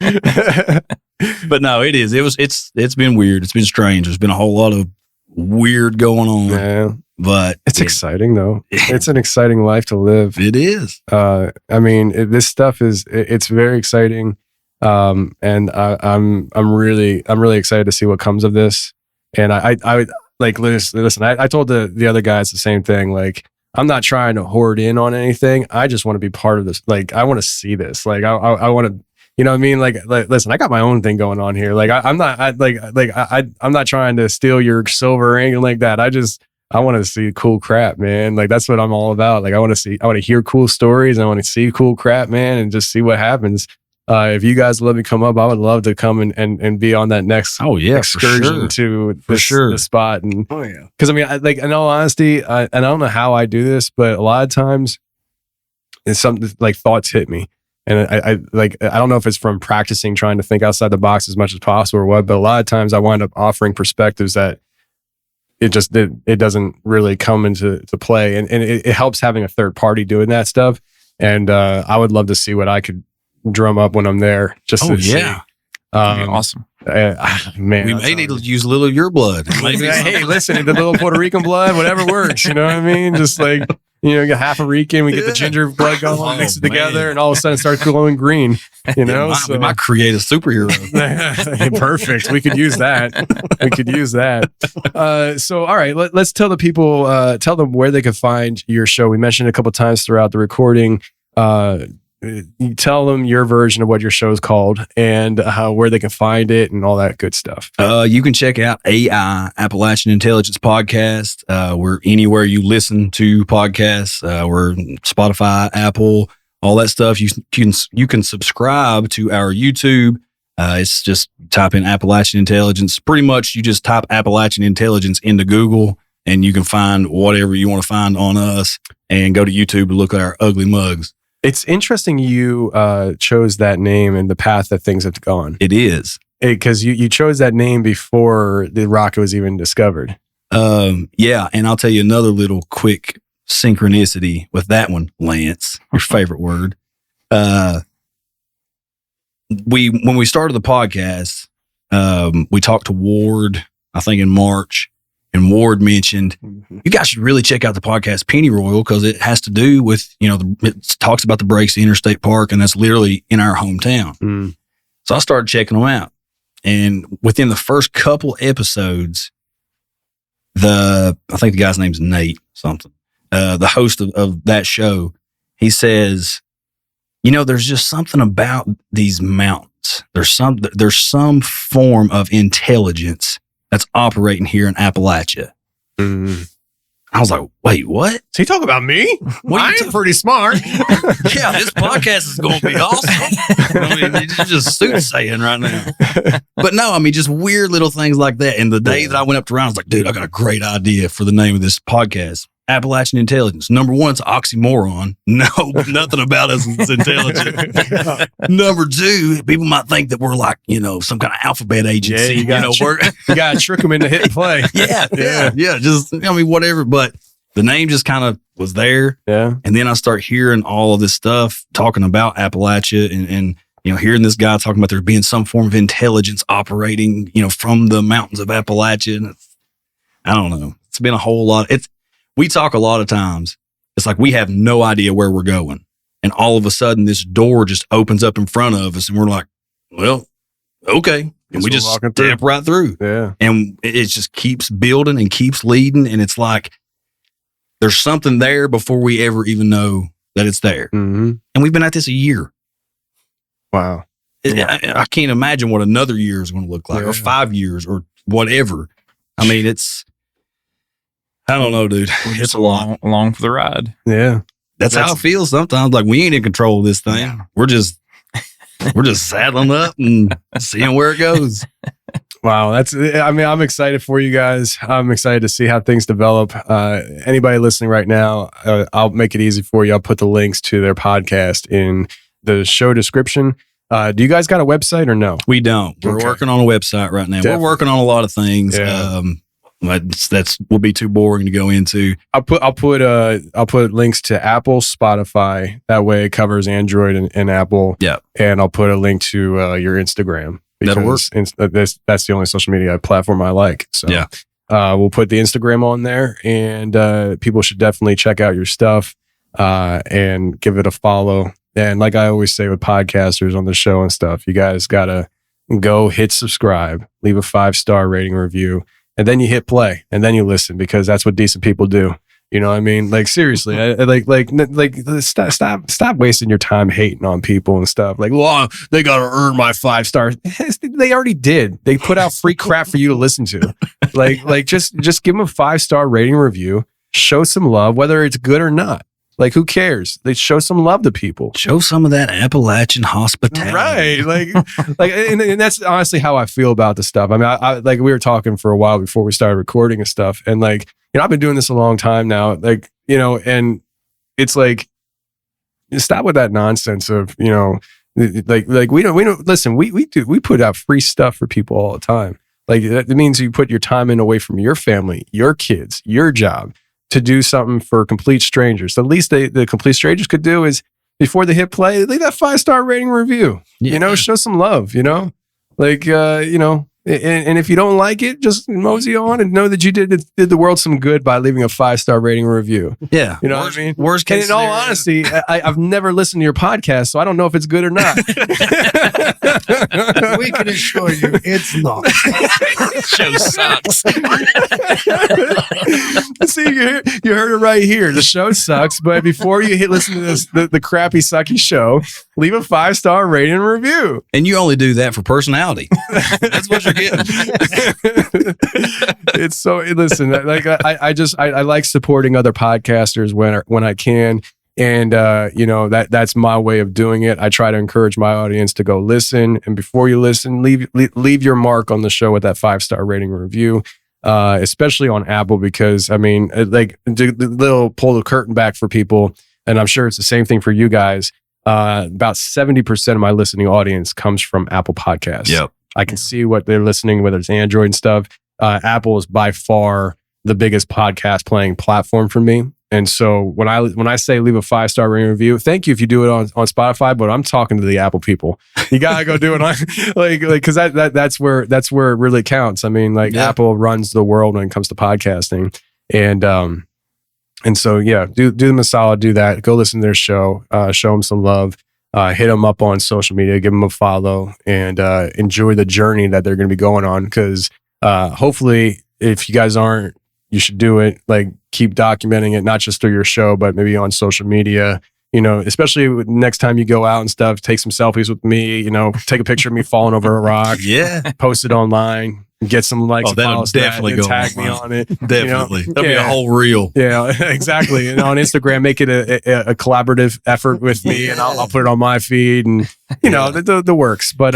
But no, it's been weird. It's been strange. There's been a whole lot of weird going on. Yeah. But it's exciting though. It's an exciting life to live. It is. I mean, this stuff it's very exciting. And I'm really excited to see what comes of this. And I like, listen, I told the other guys the same thing. Like, I'm not trying to hoard in on anything. I just want to be part of this. Like, I want to see this. Like, I want to, you know what I mean? Like, listen, I got my own thing going on here. Like, I'm not trying to steal your silver or anything like that. I want to see cool crap, man. Like, that's what I'm all about. Like, I want to hear cool stories. I want to see cool crap, man, and just see what happens. If you guys let me come up, I would love to come and be on that next excursion to the spot. And because I mean, in all honesty, and I don't know how I do this, but a lot of times it's something like thoughts hit me. And I don't know if it's from practicing trying to think outside the box as much as possible or what, but a lot of times I wind up offering perspectives that it doesn't really come into play. And it helps having a third party doing that stuff. And I would love to see what I could drum up when I'm there. Just to see. Awesome. Man, we may need to use a little of your blood. Hey, listen, the little Puerto Rican blood, whatever works. You know what I mean? Just like, you get half a Rican, we get the ginger blood going, mix it together, and all of a sudden it starts glowing green. We might create a superhero. Perfect. We could use that. So, all right, let's tell the people, tell them where they can find your show. We mentioned it a couple of times throughout the recording. You tell them your version of what your show is called and where they can find it and all that good stuff. You can check out AI, Appalachian Intelligence Podcast. We're anywhere you listen to podcasts. We're Spotify, Apple, all that stuff. You can subscribe to our YouTube. It's just type in Appalachian Intelligence. Pretty much you just type Appalachian Intelligence into Google and you can find whatever you want to find on us and go to YouTube to look at our ugly mugs. It's interesting you chose that name and the path that things have gone. It is. Because you chose that name before the rocket was even discovered. Yeah, and I'll tell you another little quick synchronicity with that one, Lance, your favorite word. When we started the podcast, we talked to Ward, I think in March, and Ward mentioned, you guys should really check out the podcast Pennyroyal because it has to do with, it talks about the breaks to Interstate Park, and that's literally in our hometown. So I started checking them out. And within the first couple episodes, I think the guy's name's Nate something, the host of that show, he says, there's just something about these mountains. There's some form of intelligence that's operating here in Appalachia. I was like, wait, what? So you talk about me? I am pretty smart. Yeah, this podcast is going to be awesome. I mean, you're just soothsaying right now. But no, I mean, just weird little things like that. And the day that I went up to Ryan, I was like, dude, I got a great idea for the name of this podcast. Appalachian Intelligence. Number one, it's an oxymoron. No, nothing about us is intelligent. Number two, people might think that we're like, some kind of alphabet agency. Yeah, you got to trick them into hitting play. Yeah. Just, whatever. But the name just kind of was there. Yeah. And then I start hearing all of this stuff talking about Appalachia and hearing this guy talking about there being some form of intelligence operating, from the mountains of Appalachia. And I don't know. It's been a whole lot. We talk a lot of times. It's like we have no idea where we're going. And all of a sudden, this door just opens up in front of us. And we're like, well, okay. And we just step right through. Yeah. And it just keeps building and keeps leading. And it's like there's something there before we ever even know that it's there. And we've been at this a year. Wow. I can't imagine what another year is going to look like, or 5 years, or whatever. I mean, I don't know, dude. It's a lot. Along for the ride. Yeah. That's how I feel sometimes. Like we ain't in control of this thing. Yeah. We're just saddling up and seeing where it goes. Wow. I'm excited for you guys. I'm excited to see how things develop. Anybody listening right now, I'll make it easy for you. I'll put the links to their podcast in the show description. Do you guys got a website or no? We don't. We're working on a website right now. Definitely. We're working on a lot of things. Yeah. That's will be too boring to go into. I'll put links to Apple, Spotify. That way it covers Android and Apple. Yeah. And I'll put a link to your Instagram. That'll work. That's the only social media platform I like. So yeah. We'll put the Instagram on there, and people should definitely check out your stuff and give it a follow. And like I always say with podcasters on the show and stuff, you guys gotta go hit subscribe, leave a 5-star rating review. And then you hit play, and then you listen, because that's what decent people do. You know what I mean? Like seriously, stop wasting your time hating on people and stuff. Like, well, they got to earn my 5 stars. They already did. They put out free crap for you to listen to. Like just give them a 5-star rating review. Show some love, whether it's good or not. Like, who cares? They show some love to people. Show some of that Appalachian hospitality. Right. And that's honestly how I feel about the stuff. I mean, I like, we were talking for a while before we started recording and stuff. And like, I've been doing this a long time now, like, and it's like, stop with that nonsense of, like we don't listen, we put out free stuff for people all the time. Like, that means you put your time in away from your family, your kids, your job, to do something for complete strangers. The least the complete strangers could do is, before they hit play, leave that 5-star rating review. Yeah. Show some love. Like and if you don't like it, just mosey on and know that you did the world some good by leaving a 5-star rating review. Yeah, what I mean. Worst case. And in all honesty, I've never listened to your podcast, so I don't know if it's good or not. We can assure you, it's not. Show sucks. See, you heard it right here. The show sucks, but before you listen to this, the crappy, sucky show, leave a 5-star rating and review. And you only do that for personality. That's what you're getting. It's so, listen, like I like supporting other podcasters when I can. And, that's my way of doing it. I try to encourage my audience to go listen. And before you listen, leave your mark on the show with that 5-star rating review, especially on Apple, because I mean, like, they'll pull the curtain back for people. And I'm sure it's the same thing for you guys. About 70% of my listening audience comes from Apple Podcasts. Yep. I can see what they're listening, whether it's Android and stuff. Apple is by far the biggest podcast playing platform for me. And so when I say leave a 5-star rating review, thank you if you do it on Spotify, but I'm talking to the Apple people. You gotta go do it on because that's where it really counts. I mean, Apple runs the world when it comes to podcasting, and so yeah, do them a solid, do that. Go listen to their show, show them some love, hit them up on social media, give them a follow, and enjoy the journey that they're going to be going on. Because hopefully, if you guys aren't, you should do it. Keep documenting it, not just through your show, but maybe on social media. Especially next time you go out and stuff, take some selfies with me. Take a picture of me falling over a rock. Yeah, post it online. Get some likes. Oh, that'll definitely go tag me on it. Definitely, that'll be a whole reel. Yeah, exactly. And on Instagram, make it a collaborative effort with me, and I'll put it on my feed, and the works. But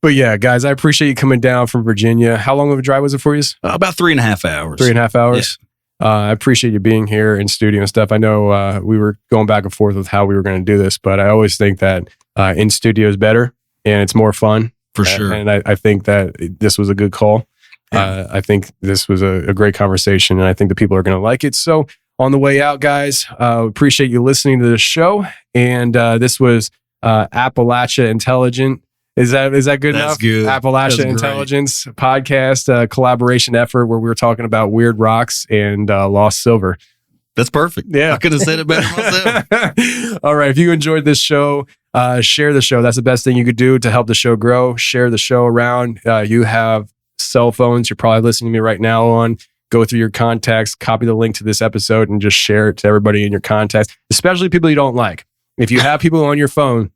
but yeah, guys, I appreciate you coming down from Virginia. How long of a drive was it for you? About 3.5 hours. 3.5 hours. Yeah. I appreciate you being here in studio and stuff. I know we were going back and forth with how we were going to do this, but I always think that in studio is better and it's more fun. For sure. And I think that this was a good call. Yeah. I think this was a great conversation, and I think the people are going to like it. So on the way out, guys, appreciate you listening to the show. And this was Appalachian Intelligence. Is that good enough? That's good. Appalachian Intelligence podcast, collaboration effort where we were talking about weird rocks and lost silver. That's perfect. Yeah. I could have said it better myself. All right. If you enjoyed this show, share the show. That's the best thing you could do to help the show grow. Share the show around. You have cell phones you're probably listening to me right now on. Go through your contacts, copy the link to this episode, and just share it to everybody in your contacts, especially people you don't like. If you have people on your phone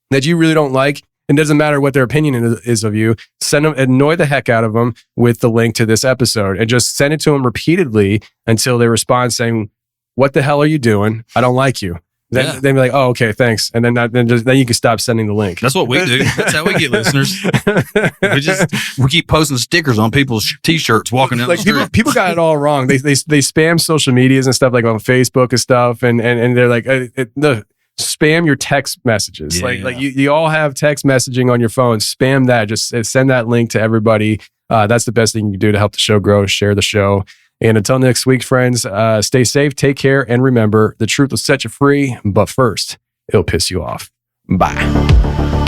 that you really don't like, it doesn't matter what their opinion is of you, send them, annoy the heck out of them with the link to this episode, and just send it to them repeatedly until they respond saying, "What the hell are you doing? I don't like you." Then be like, "Oh, okay, thanks," and then you can stop sending the link. That's what we do. That's how we get listeners. We keep posting stickers on people's t-shirts walking down the street. People got it all wrong. They spam social medias and stuff, on Facebook and stuff, and they're like, spam your text messages. Yeah. You all have text messaging on your phone. Spam that. Just send that link to everybody. That's the best thing you can do to help the show grow. Share the show. And until next week, friends, stay safe, take care, and remember, the truth will set you free, but first, it'll piss you off. Bye.